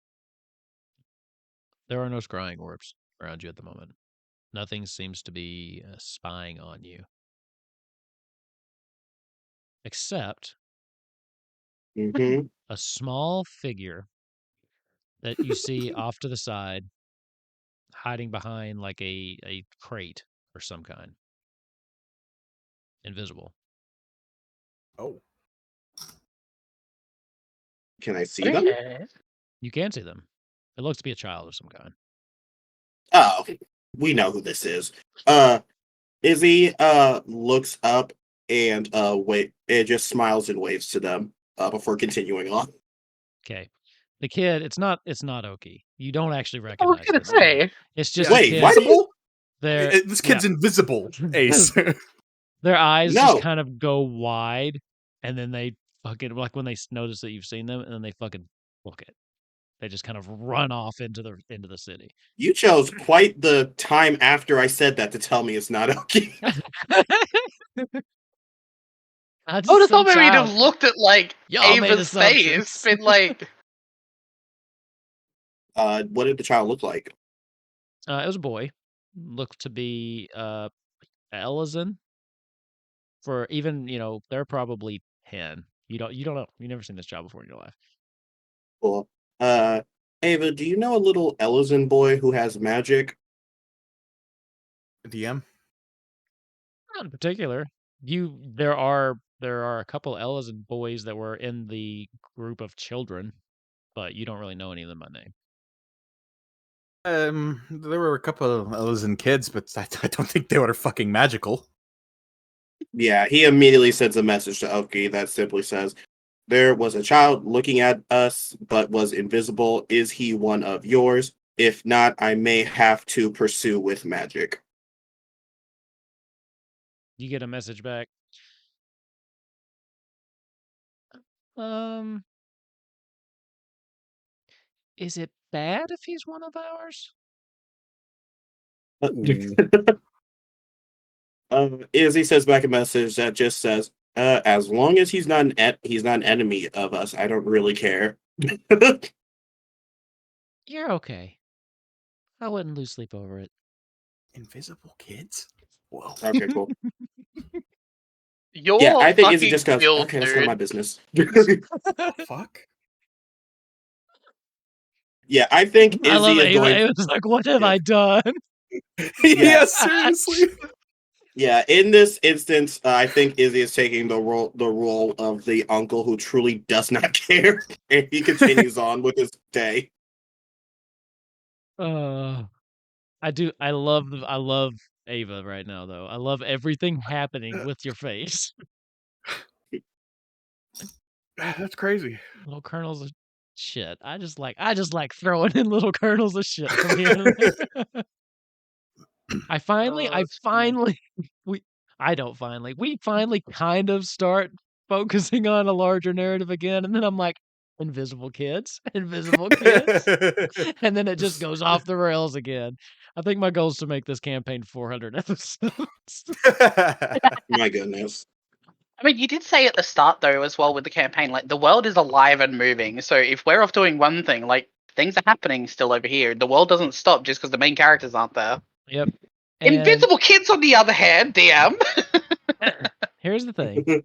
There are no scrying orbs around you at the moment. Nothing seems to be spying on you. Except a small figure that you see off to the side, hiding behind like a crate or some kind. Invisible. Oh. Can I see them? You can see them. It looks to be a child of some kind. Oh, we know who this is. Izzy looks up and it just smiles and waves to them before continuing on. Okay. The kid, it's not Oki. You don't actually recognize this say. kid. It's just Wait, a kid. why do you? This kid's invisible, Ace. Their eyes No. just kind of go wide, and then they fucking, like when they notice that you've seen them, and then they fucking book it. They just kind of run off into the city. You chose quite the time after I said that to tell me it's not okay. I would have thought maybe you'd have looked at like Y'all made Ava's face, been like, what did the child look like? It was a boy. Looked to be Elizin. For even, they're probably 10. You don't know. You've never seen this child before in your life. Cool. Ava, do you know a little Ellison boy who has magic? DM? Not in particular. There are a couple Elizin boys that were in the group of children, but you don't really know any of them by name. There were a couple of Ellison kids, but I don't think they were fucking magical. Yeah, he immediately sends a message to Oki that simply says, "There was a child looking at us, but was invisible. Is he one of yours? If not, I may have to pursue with magic." You get a message back. Is it bad if he's one of ours? Izzy says back a message that just says, "As long as he's not an enemy of us, I don't really care." You're okay. I wouldn't lose sleep over it. Invisible kids? Whoa. Okay, cool. You're Yeah, I think Izzy fucking just goes, killed, "Okay, that's none of my dude. business." Fuck? Yeah, I think I love Izzy is Ava. going. Ava's like, what have Yeah. I done? Yeah, seriously. Yeah, in this instance, I think Izzy is taking the role of the uncle who truly does not care, and he continues on with his day. I do. I love Ava right now, though. I love everything happening with your face. That's crazy. Little kernels of shit. I just like throwing in little kernels of shit from here to there. I finally, we finally kind of start focusing on a larger narrative again, and then I'm like, invisible kids, invisible kids, and then it just goes off the rails again. I think my goal is to make this campaign 400 episodes. My goodness. I mean, you did say at the start, though, as well with the campaign, like, the world is alive and moving. So if we're off doing one thing, like, things are happening still over here. The world doesn't stop just because the main characters aren't there. Yep. And Invisible kids, on the other hand, DM. here's the thing.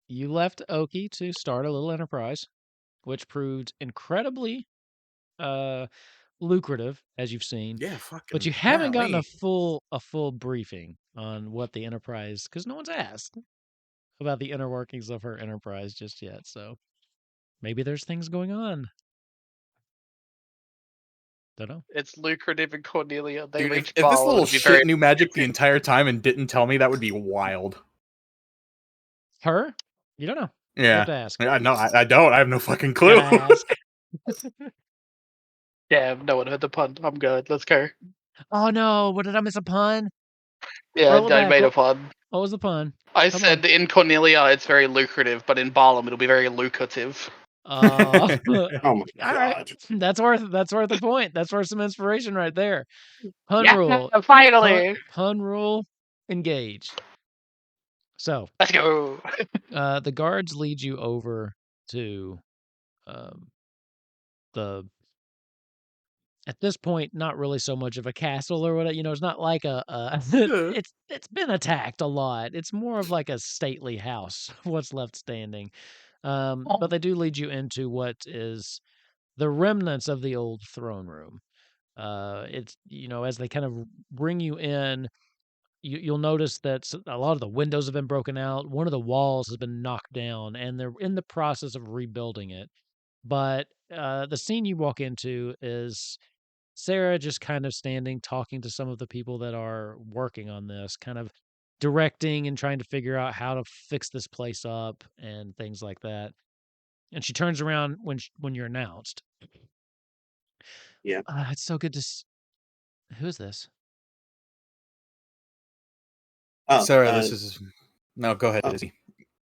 You left Oki to start a little enterprise, which proved incredibly lucrative, as you've seen. Yeah, fucking. But you haven't gotten golly. a full briefing on what the enterprise, because no one's asked about the inner workings of her enterprise just yet. So maybe there's things going on. Don't know. It's lucrative in Cornelia. They Dude, reach if this Bar, little it'd be shit very... knew magic the entire time and didn't tell me, that would be wild. Her? You don't know. You have to ask. Yeah, no, I don't. I have no fucking clue. Gotta ask. Damn, no one heard the pun. I'm good. Let's go. Oh no! What did I miss a pun? Yeah, Roll it I back. made a pun. What was the pun? I Come said in Cornelia it's very lucrative, but in Barlam it'll be very lucrative. Oh my All right. god. That's worth a point. That's worth some inspiration right there. Pun Yeah, rule. finally. Pun rule. Engage. So Let's go. the guards lead you over to the, at this point, not really so much of a castle or whatever. It's not like it's been attacked a lot. It's more of like a stately house, what's left standing. But they do lead you into what is the remnants of the old throne room. It's, as they kind of bring you in, you'll notice that a lot of the windows have been broken out. One of the walls has been knocked down, and they're in the process of rebuilding it. But the scene you walk into is Sarah just kind of standing, talking to some of the people that are working on this, kind of directing and trying to figure out how to fix this place up and things like that. And she turns around when you're announced. Yeah. It's so good to. Who is this? Oh, Sarah, this is. No, go ahead, Izzy.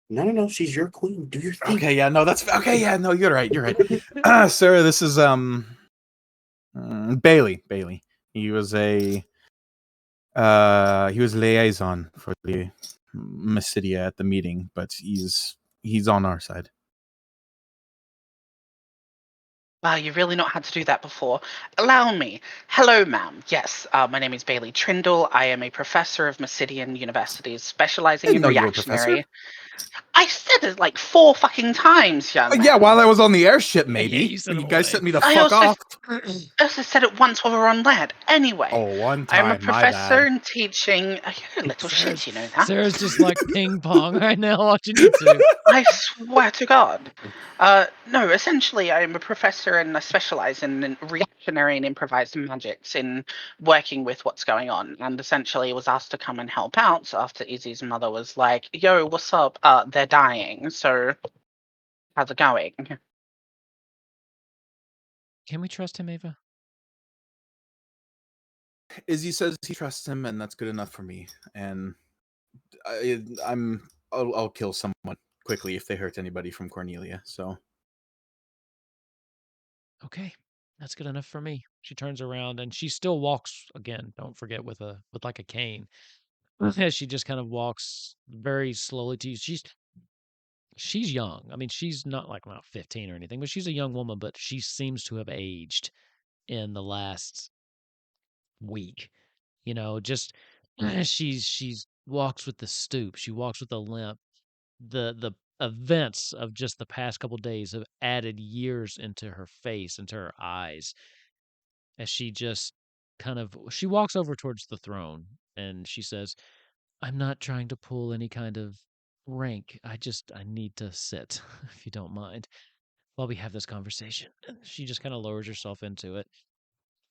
No. She's your queen. Do your thing. Okay, yeah, no, that's okay. Yeah, no, you're right. Sarah, this is Bailey. He was liaison for the Mysidia at the meeting, but he's on our side. Wow, you've really not had to do that before. Allow me. Hello, ma'am. Yes, my name is Bailey Trindle. I am a professor of Massidian Universities, specializing Didn't in know you were a professor. reactionary. I said it like 4 fucking times, young man. Yeah, while I was on the airship, maybe. Yeah, you said you it guys away. sent me the I fuck off. also said it once while we were on land. Anyway, Oh, one I'm a time, my professor bad. in teaching. You're a little shit, you know that. Sarah's just like ping pong right now watching you two. I swear to God. No, essentially, I'm a professor and I specialize in reactionary and improvised magics in working with what's going on. And essentially, was asked to come and help out after Izzy's mother was like, "Yo, what's up? They're dying. So, how's it going?" Can we trust him, Ava? Izzy says he trusts him, and that's good enough for me. And I'll kill someone quickly if they hurt anybody from Cornelia. So Okay, that's good enough for me. She turns around and she still walks again. Don't forget with like a cane. As she just kind of walks very slowly to you. She's young. I mean, she's not like about 15 or anything, but she's a young woman. But she seems to have aged in the last week. You know, just she's walks with the stoop. She walks with the limp. The events of just the past couple days have added years into her face, into her eyes, as she just she walks over towards the throne and she says, "I'm not trying to pull any kind of rank. I need to sit, if you don't mind, while we have this conversation." And she just kind of lowers herself into it.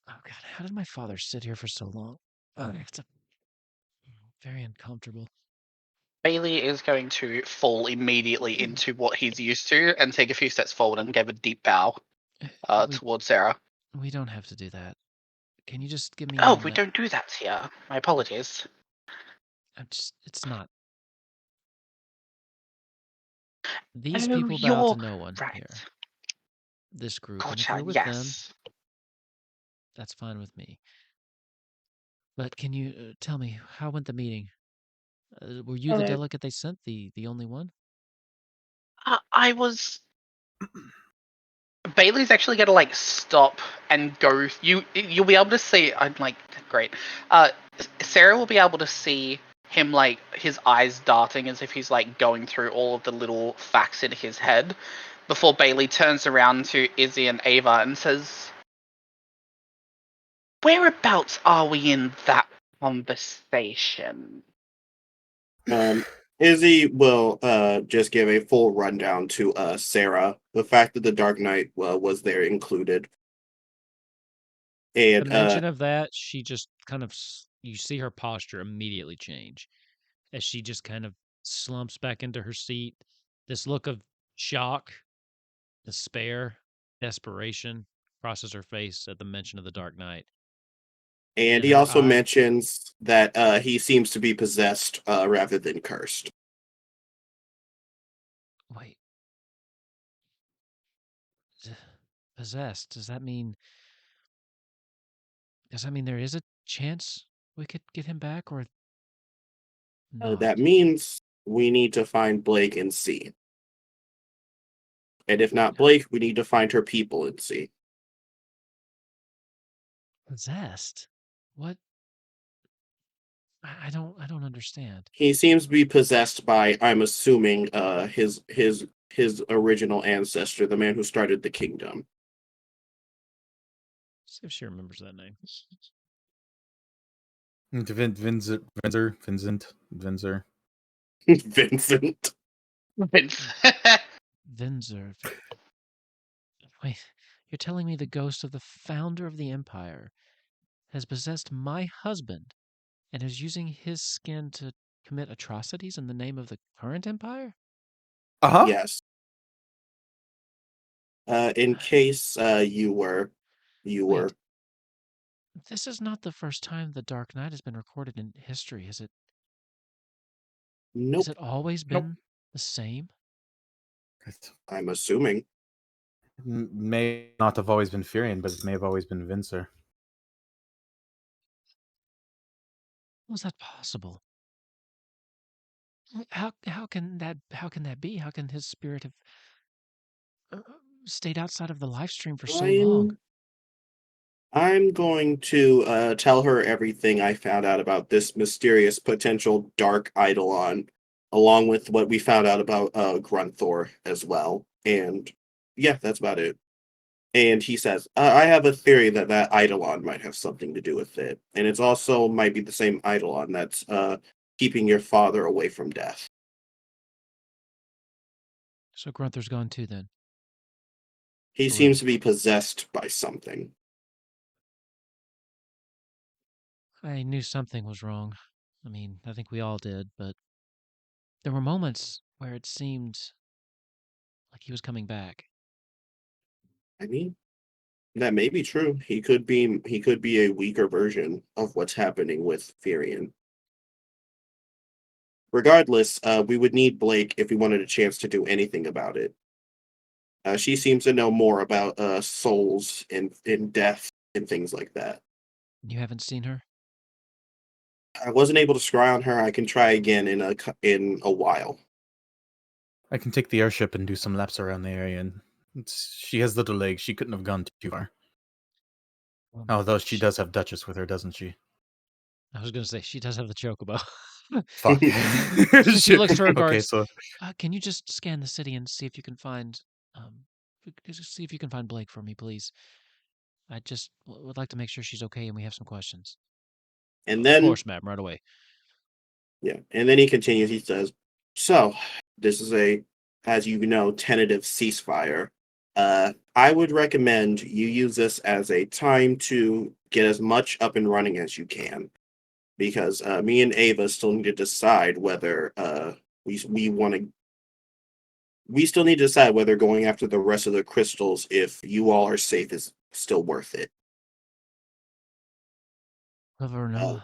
Oh God, how did my father sit here for so long? It's very uncomfortable. Bailey is going to fall immediately into what he's used to and take a few steps forward and give a deep bow We towards Sarah. we don't have to do that. Can you just give me a Oh, we moment? don't do that here. My apologies. It's not. These Oh, people bow you're to no one right. here. This group, and if Gotcha, you're with them, yes. that's fine with me. But can you tell me, how went the meeting? Were you the delegate they sent, the only one? I was. Bailey's actually gonna like stop and go. You'll be able to see. I'm like great. Sarah will be able to see him like his eyes darting as if he's like going through all of the little facts in his head. Before Bailey turns around to Izzy and Ava and says, "Whereabouts are we in that conversation?" Izzy will just give a full rundown to Sarah. The fact that the Dark Knight was there included. The And mention of that, she just kind of, you see her posture immediately change as she just kind of slumps back into her seat. This look of shock, despair, desperation crosses her face at the mention of the Dark Knight. and In he her also eye, mentions that he seems to be possessed rather than cursed. wait, possessed? Does that mean there is a chance we could get him back, or not? That means we need to find Blake and see. And if not Blake, we need to find her people and see. Possessed? What? I don't understand. He seems to be possessed by, I'm assuming, his original ancestor, the man who started the kingdom. See if she remembers that name. Vincent. Vincent. Vinzer. Wait, you're telling me the ghost of the founder of the Empire has possessed my husband and is using his skin to commit atrocities in the name of the current Empire? Uh-huh. Yes. In case you were. Wait, this is not the first time the Dark Knight has been recorded in history, is it? Nope. Has it always been the same? I'm assuming. May not have always been Furion, but it may have always been Vincer. How is that possible? How can that be? How can his spirit have stayed outside of the live stream for so long? I'm going to tell her everything I found out about this mysterious potential dark Eidolon, along with what we found out about Grunthor as well. And yeah, that's about it. And he says, I have a theory that that Eidolon might have something to do with it. And it's also might be the same Eidolon that's keeping your father away from death. So Grunthor's gone too, then? He For seems real? to be possessed by something. I knew something was wrong. I mean, I think we all did, but there were moments where it seemed like he was coming back. I mean, that may be true. He could be a weaker version of what's happening with Firion. Regardless, we would need Blake if we wanted a chance to do anything about it. She seems to know more about souls and death and things like that. You haven't seen her? I wasn't able to scry on her. I can try again in a while. I can take the airship and do some laps around the area. And she has little legs. She couldn't have gone too far. Although she does have Duchess with her, doesn't she? I was going to say, she does have the chocobo. Fuck. She looks to her guards. Okay, so can you just scan the city and see if you can find, see if you can find Blake for me, please? I just would like to make sure she's okay, and we have some questions. And then, of course, ma'am, right away. Yeah, and then he continues. He says, "So this is as you know, tentative ceasefire. I would recommend you use this as a time to get as much up and running as you can, because me and Ava still need to decide whether we want to. We still need to decide whether going after the rest of the crystals, if you all are safe, is still worth it. Laverna,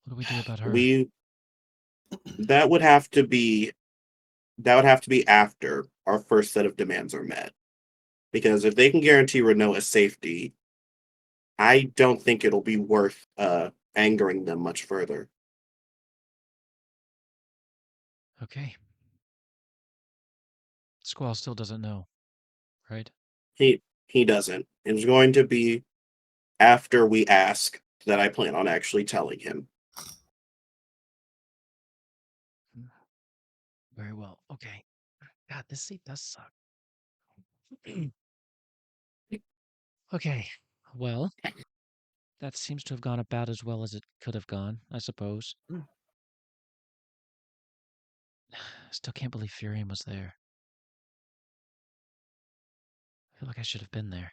what do we do about her? That would have to be after our first set of demands are met. Because if they can guarantee Renault's safety, I don't think it'll be worth angering them much further. Okay. Squall still doesn't know, right? He doesn't. It's going to be after we ask that I plan on actually telling him. Very well. Okay. God, this seat does suck. Okay. Well, that seems to have gone about as well as it could have gone, I suppose. Still can't believe Furion was there. I feel like I should have been there.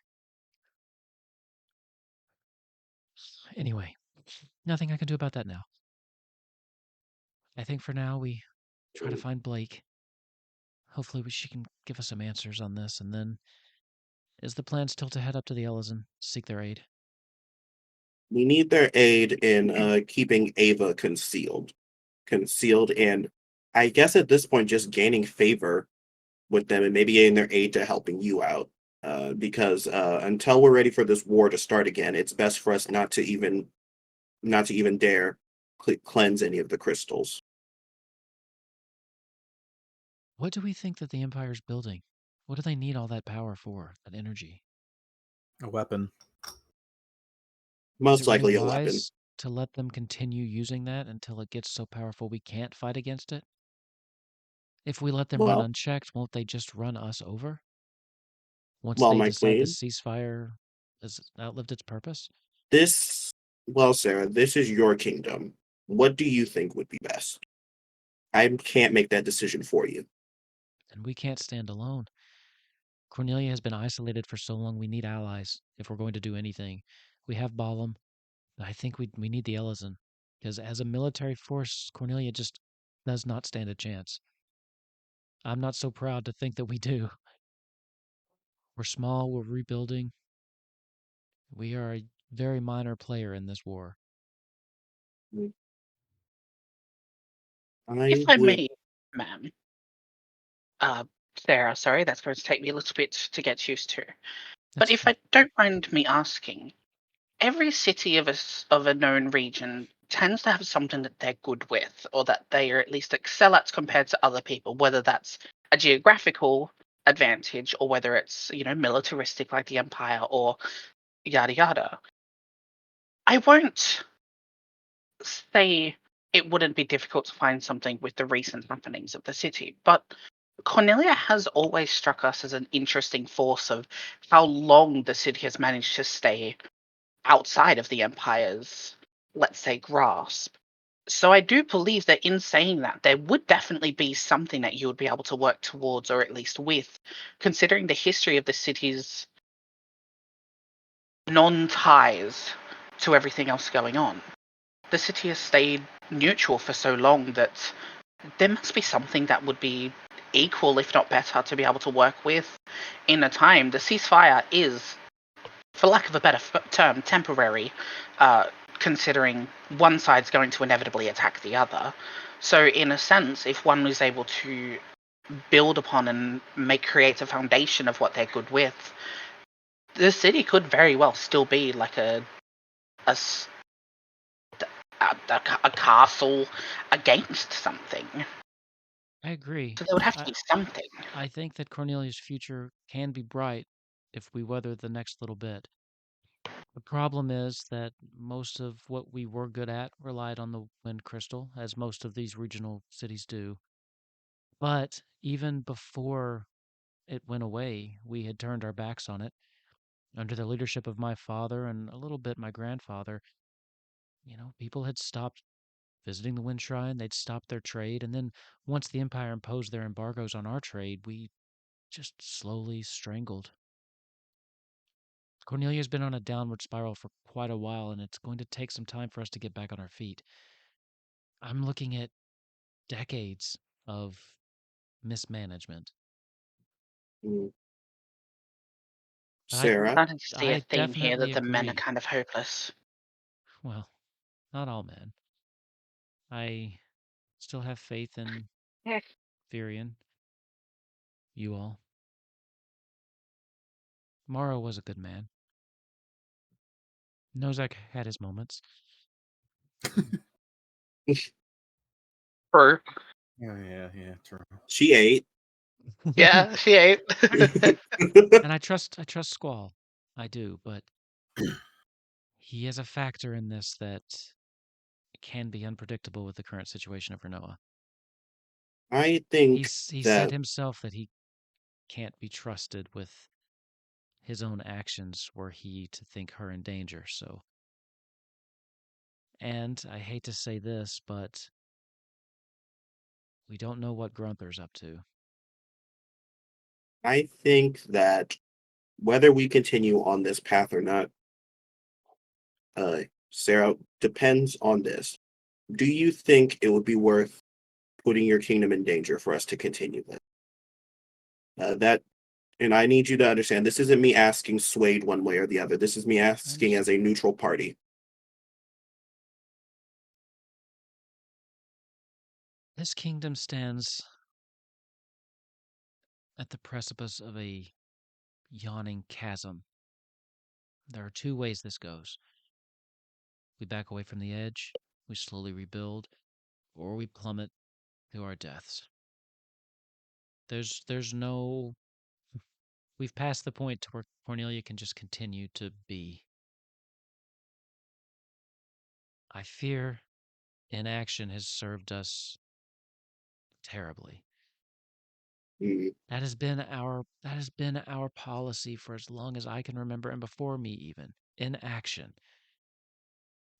Anyway, nothing I can do about that now. I think for now we try to find Blake. Hopefully she can give us some answers on this, and then is the plan still to head up to the Ellison, seek their aid? We need their aid in keeping Ava concealed, and I guess at this point just gaining favor with them and maybe getting their aid to helping you out. Because until we're ready for this war to start again, it's best for us not to even dare cleanse any of the crystals. What do we think that the Empire's building? What do they need all that power for, that energy? a weapon. Most Is it really likely a weapon. wise to let them continue using that until it gets so powerful we can't fight against it? If we let them run Well, unchecked, won't they just run us over? Once well, they my decide the queen, ceasefire has outlived its purpose? Sarah, this is your kingdom. What do you think would be best? I can't make that decision for you. And we can't stand alone. Cornelia has been isolated for so long, we need allies if we're going to do anything. We have Balam, but I think we need the Ellison. Because as a military force, Cornelia just does not stand a chance. I'm not so proud to think that we do. We're small, we're rebuilding. We are a very minor player in this war. If I may, ma'am. Sarah, sorry, that's going to take me a little bit to get used to. But if I don't mind me asking, every city of a known region tends to have something that they're good with, or that they are at least excel at compared to other people, whether that's a geographical advantage, or whether it's, militaristic like the Empire, or yada yada. I won't say it wouldn't be difficult to find something with the recent happenings of the city, but Cornelia has always struck us as an interesting force of how long the city has managed to stay outside of the Empire's, let's say, grasp. So I do believe that in saying that, there would definitely be something that you would be able to work towards, or at least with, considering the history of the city's non-ties to everything else going on. The city has stayed neutral for so long that there must be something that would be equal, if not better, to be able to work with in a time. The ceasefire is, for lack of a better term, temporary, considering one side's going to inevitably attack the other. So in a sense, if one was able to build upon and create a foundation of what they're good with, the city could very well still be like a castle against something. I agree. So there would have to be something. I think that Cornelia's future can be bright if we weather the next little bit. The problem is that most of what we were good at relied on the wind crystal, as most of these regional cities do. But even before it went away, we had turned our backs on it. Under the leadership of my father and a little bit my grandfather, people had stopped visiting the Wind Shrine, they'd stopped their trade, and then once the Empire imposed their embargoes on our trade, we just slowly strangled. Cornelia's been on a downward spiral for quite a while, and it's going to take some time for us to get back on our feet. I'm looking at decades of mismanagement. Mm. But Sarah? I'm starting to see a I theme here that definitely the men are agree. kind of hopeless. Well, not all men. I still have faith in Virion. You all. Morrow was a good man. Nozak had his moments. True. Yeah, true. She ate. Yeah, she ate. And I trust Squall. I do, but he is a factor in this that can be unpredictable with the current situation of Renoa. I think He said himself that he can't be trusted with his own actions were he to think her in danger, so. And I hate to say this, but we don't know what Grunther's up to. I think that whether we continue on this path or not, Sarah, depends on this. Do you think it would be worth putting your kingdom in danger for us to continue this? And I need you to understand, this isn't me asking swayed one way or the other. This is me asking as a neutral party. This kingdom stands at the precipice of a yawning chasm. There are two ways this goes. We back away from the edge, we slowly rebuild, or we plummet to our deaths. There's no... We've passed the point to where Cornelia can just continue to be. I fear inaction has served us terribly. Mm. That has been our policy for as long as I can remember, and before me even. Inaction.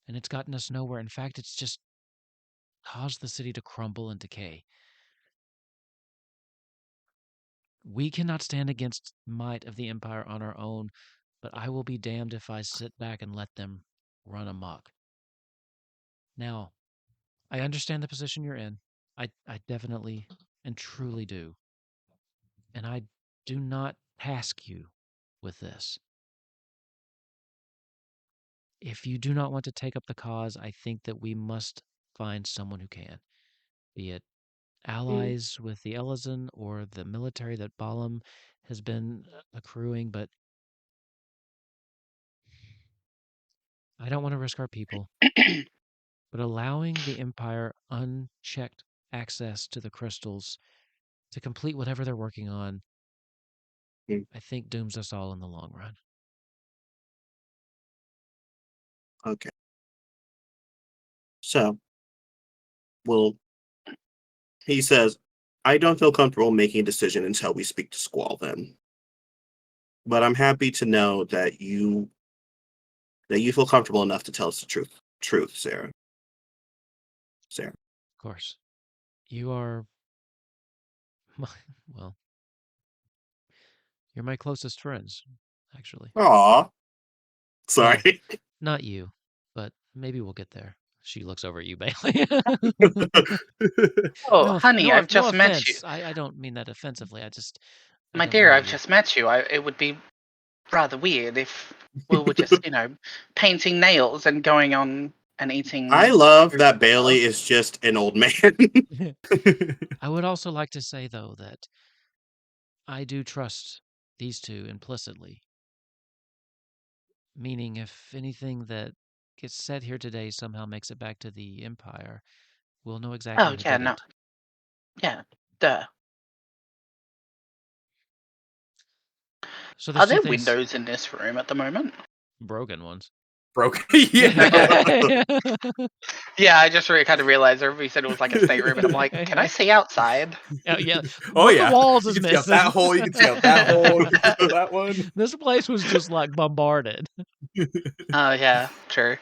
And it's gotten us nowhere. In fact, it's just caused the city to crumble and decay. We cannot stand against might of the Empire on our own, but I will be damned if I sit back and let them run amok. Now, I understand the position you're in. I definitely and truly do. And I do not task you with this. If you do not want to take up the cause, I think that we must find someone who can, be it allies with the Elizan or the military that Balam has been accruing, but I don't want to risk our people. But allowing the Empire unchecked access to the crystals to complete whatever they're working on I think dooms us all in the long run. Okay. So, he says, I don't feel comfortable making a decision until we speak to Squall then. But I'm happy to know that you feel comfortable enough to tell us the truth, Sarah. Of course. You are, well, you're my closest friends, actually. Aw. Well, Sorry. not you, but maybe we'll get there. She looks over at you, Bailey. Oh, honey, I've no just met you. offense. I don't mean that offensively. I My don't dear, know I've you. just met you. It would be rather weird if we were just, painting nails and going on and eating. I love fruit that and Bailey stuff. is just an old man. I would also like to say, though, that I do trust these two implicitly. Meaning, if anything that gets said here today somehow makes it back to the Empire, we'll know exactly Oh, who yeah, did no. it. Yeah, duh. So Are there's two there things. windows in this room at the moment? Broken ones. Broken. Yeah. Yeah, I just kind of realized everybody said it was like a stateroom, and I'm like, can I see outside? Yeah. Oh One yeah. of the walls You is can see missing. out that hole. You can see out that hole. You can see out that one. This place was just like bombarded. Oh, yeah, true.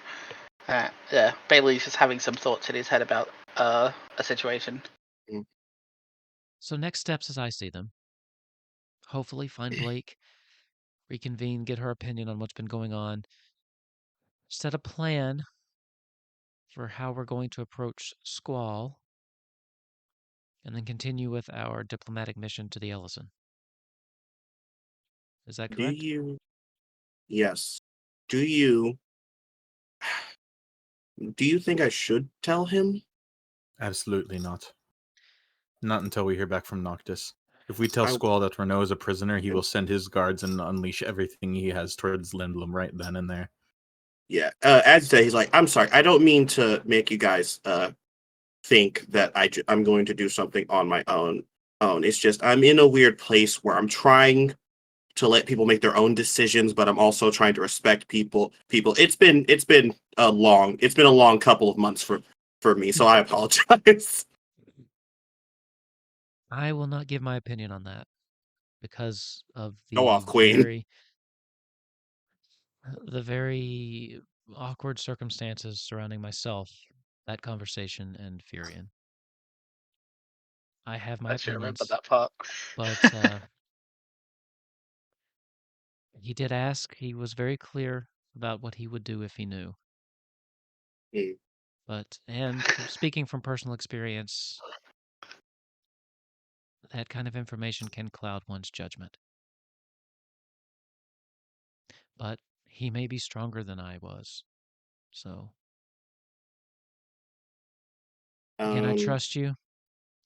Yeah, Bailey's just having some thoughts in his head about a situation. So next steps as I see them. Hopefully find Blake, reconvene, get her opinion on what's been going on, set a plan for how we're going to approach Squall, and then continue with our diplomatic mission to the Ellison. Is that correct? Yes. Do you think I should tell him? Absolutely not. Not until we hear back from Noctis. If we tell I- Squall that Renault is a prisoner, he will send his guards and unleash everything he has towards Lindblom right then and there. Yeah. As I say, he's like, I'm sorry. I don't mean to make you guys think that I'm going to do something on my own. It's just I'm in a weird place where I'm trying to let people make their own decisions, but I'm also trying to respect people. It's been a long couple of months for me, so I apologize. I will not give my opinion on that because of Go off, Queen. the very awkward circumstances surrounding myself, that conversation, and Furion. I have my I should remember opinions, that part. but he did ask. He was very clear about what he would do if he knew. And speaking from personal experience, that kind of information can cloud one's judgment. But he may be stronger than I was, so can I trust you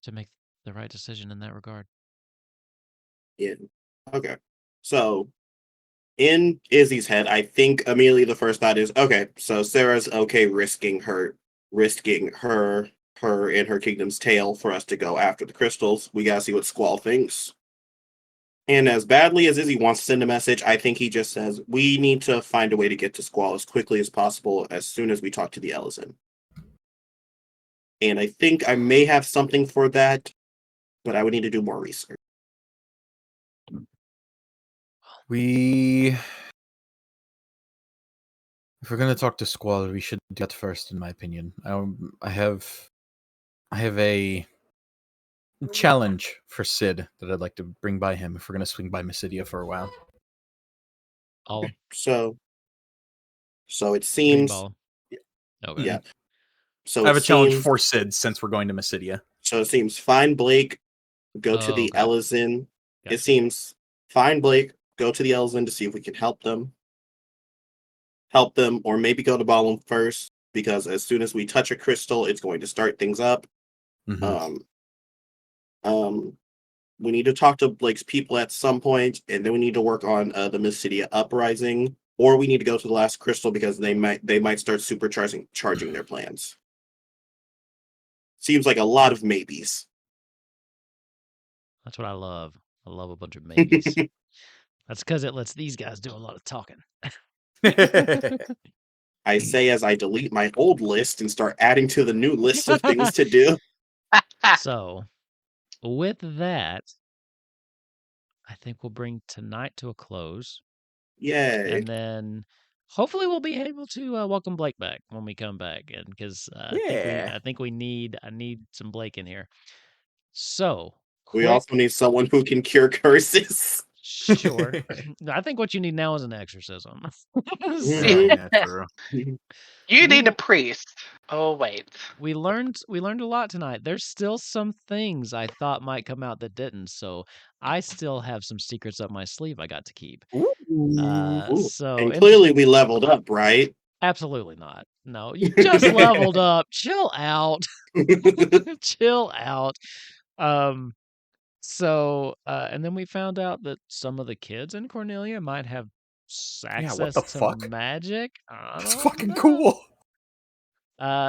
to make the right decision in that regard? Yeah. Okay. So in Izzy's head, I think immediately the first thought is, okay, so Sarah's okay risking her and her kingdom's tail for us to go after the crystals. We gotta see what Squall thinks. And as badly as Izzy wants to send a message, I think he just says, we need to find a way to get to Squall as quickly as possible as soon as we talk to the Ellison. And I think I may have something for that, but I would need to do more research. If we're gonna talk to Squall, we should do that first, in my opinion. I have a challenge for Sid that I'd like to bring by him if we're gonna swing by Mysidia for a while. All So it seems. Green ball. Okay. Yeah. So I have a challenge for Sid since we're going to Mysidia. So it seems find Blake, go to the Ellison. Gotcha. It seems find Blake, go to the Ellison to see if we can help them, or maybe go to Ballum first, because as soon as we touch a crystal, it's going to start things up. Mm-hmm. We need to talk to Blake's people at some point, and then we need to work on the Mysidia uprising, or we need to go to the last crystal because they might start charging their plans. Seems like a lot of maybes. That's what I love. I love a bunch of maybes. That's because it lets these guys do a lot of talking. I say as I delete my old list and start adding to the new list of things to do. So, with that, I think we'll bring tonight to a close. Yay. And then hopefully we'll be able to welcome Blake back when we come back. And because I think I need some Blake in here. So, we also need someone who can cure curses. Sure. I think what you need now is an exorcism. Yeah, true. You need a priest. Oh wait. We learned a lot tonight. There's still some things I thought might come out that didn't, so I still have some secrets up my sleeve I got to keep. So and clearly we leveled up, right? Absolutely not. No, you just leveled up. Chill out. Chill out. So, and then we found out that some of the kids in Cornelia might have access to magic. That's fucking cool.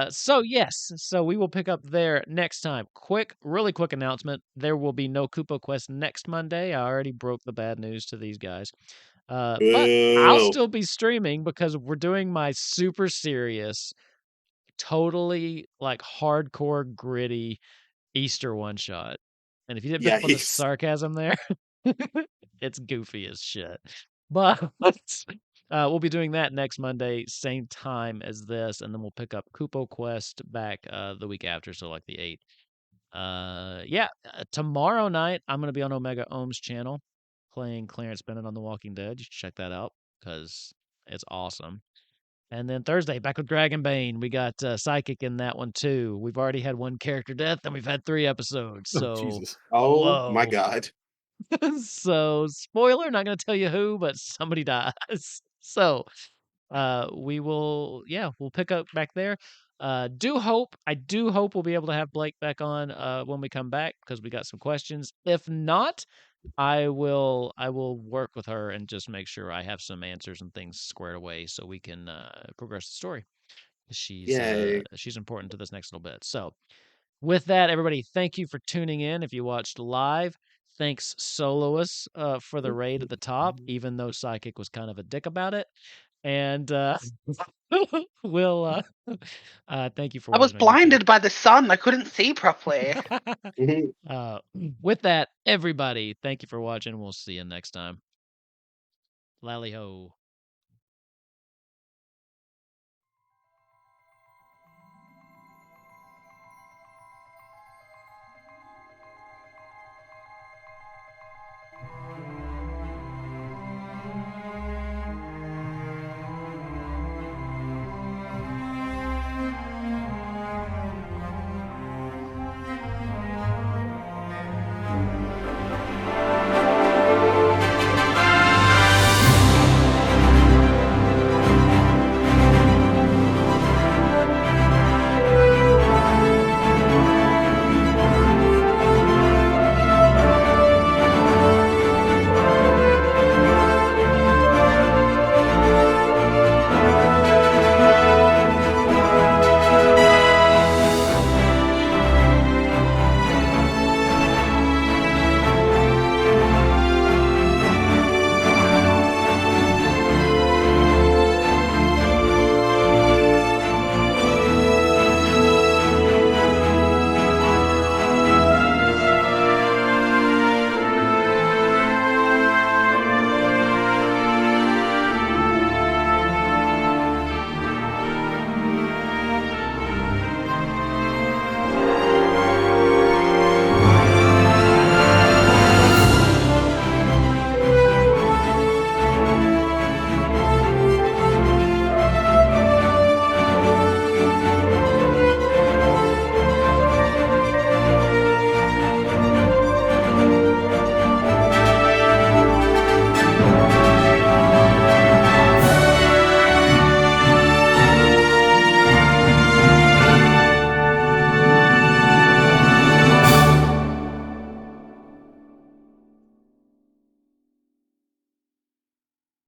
So yes, so we will pick up there next time. Really quick announcement. There will be no Kupo Quest next Monday. I already broke the bad news to these guys. But I'll still be streaming because we're doing my super serious, totally like hardcore gritty Easter one shot. And if you didn't pick up on the sarcasm there, it's goofy as shit. But we'll be doing that next Monday, same time as this, and then we'll pick up Kupo Quest back the week after, so like the 8th. Tomorrow night I'm gonna be on Omega Ohm's channel playing Clarence Bennett on The Walking Dead. You should check that out because it's awesome. And then Thursday, back with Dragonbane. We got Psychic in that one too. We've already had one character death, and we've had 3 episodes. So, Jesus. Oh my god. So, spoiler, not going to tell you who, but somebody dies. So, we'll pick up back there. I do hope we'll be able to have Blake back on when we come back because we got some questions. If not, I will work with her and just make sure I have some answers and things squared away so we can progress the story. She's important to this next little bit. So, with that, everybody, thank you for tuning in. If you watched live, thanks Soloist for the raid at the top, even though Psychic was kind of a dick about it. And we'll thank you for watching. I was blinded by the sun. I couldn't see properly. With that, everybody, thank you for watching. We'll see you next time. Lally ho.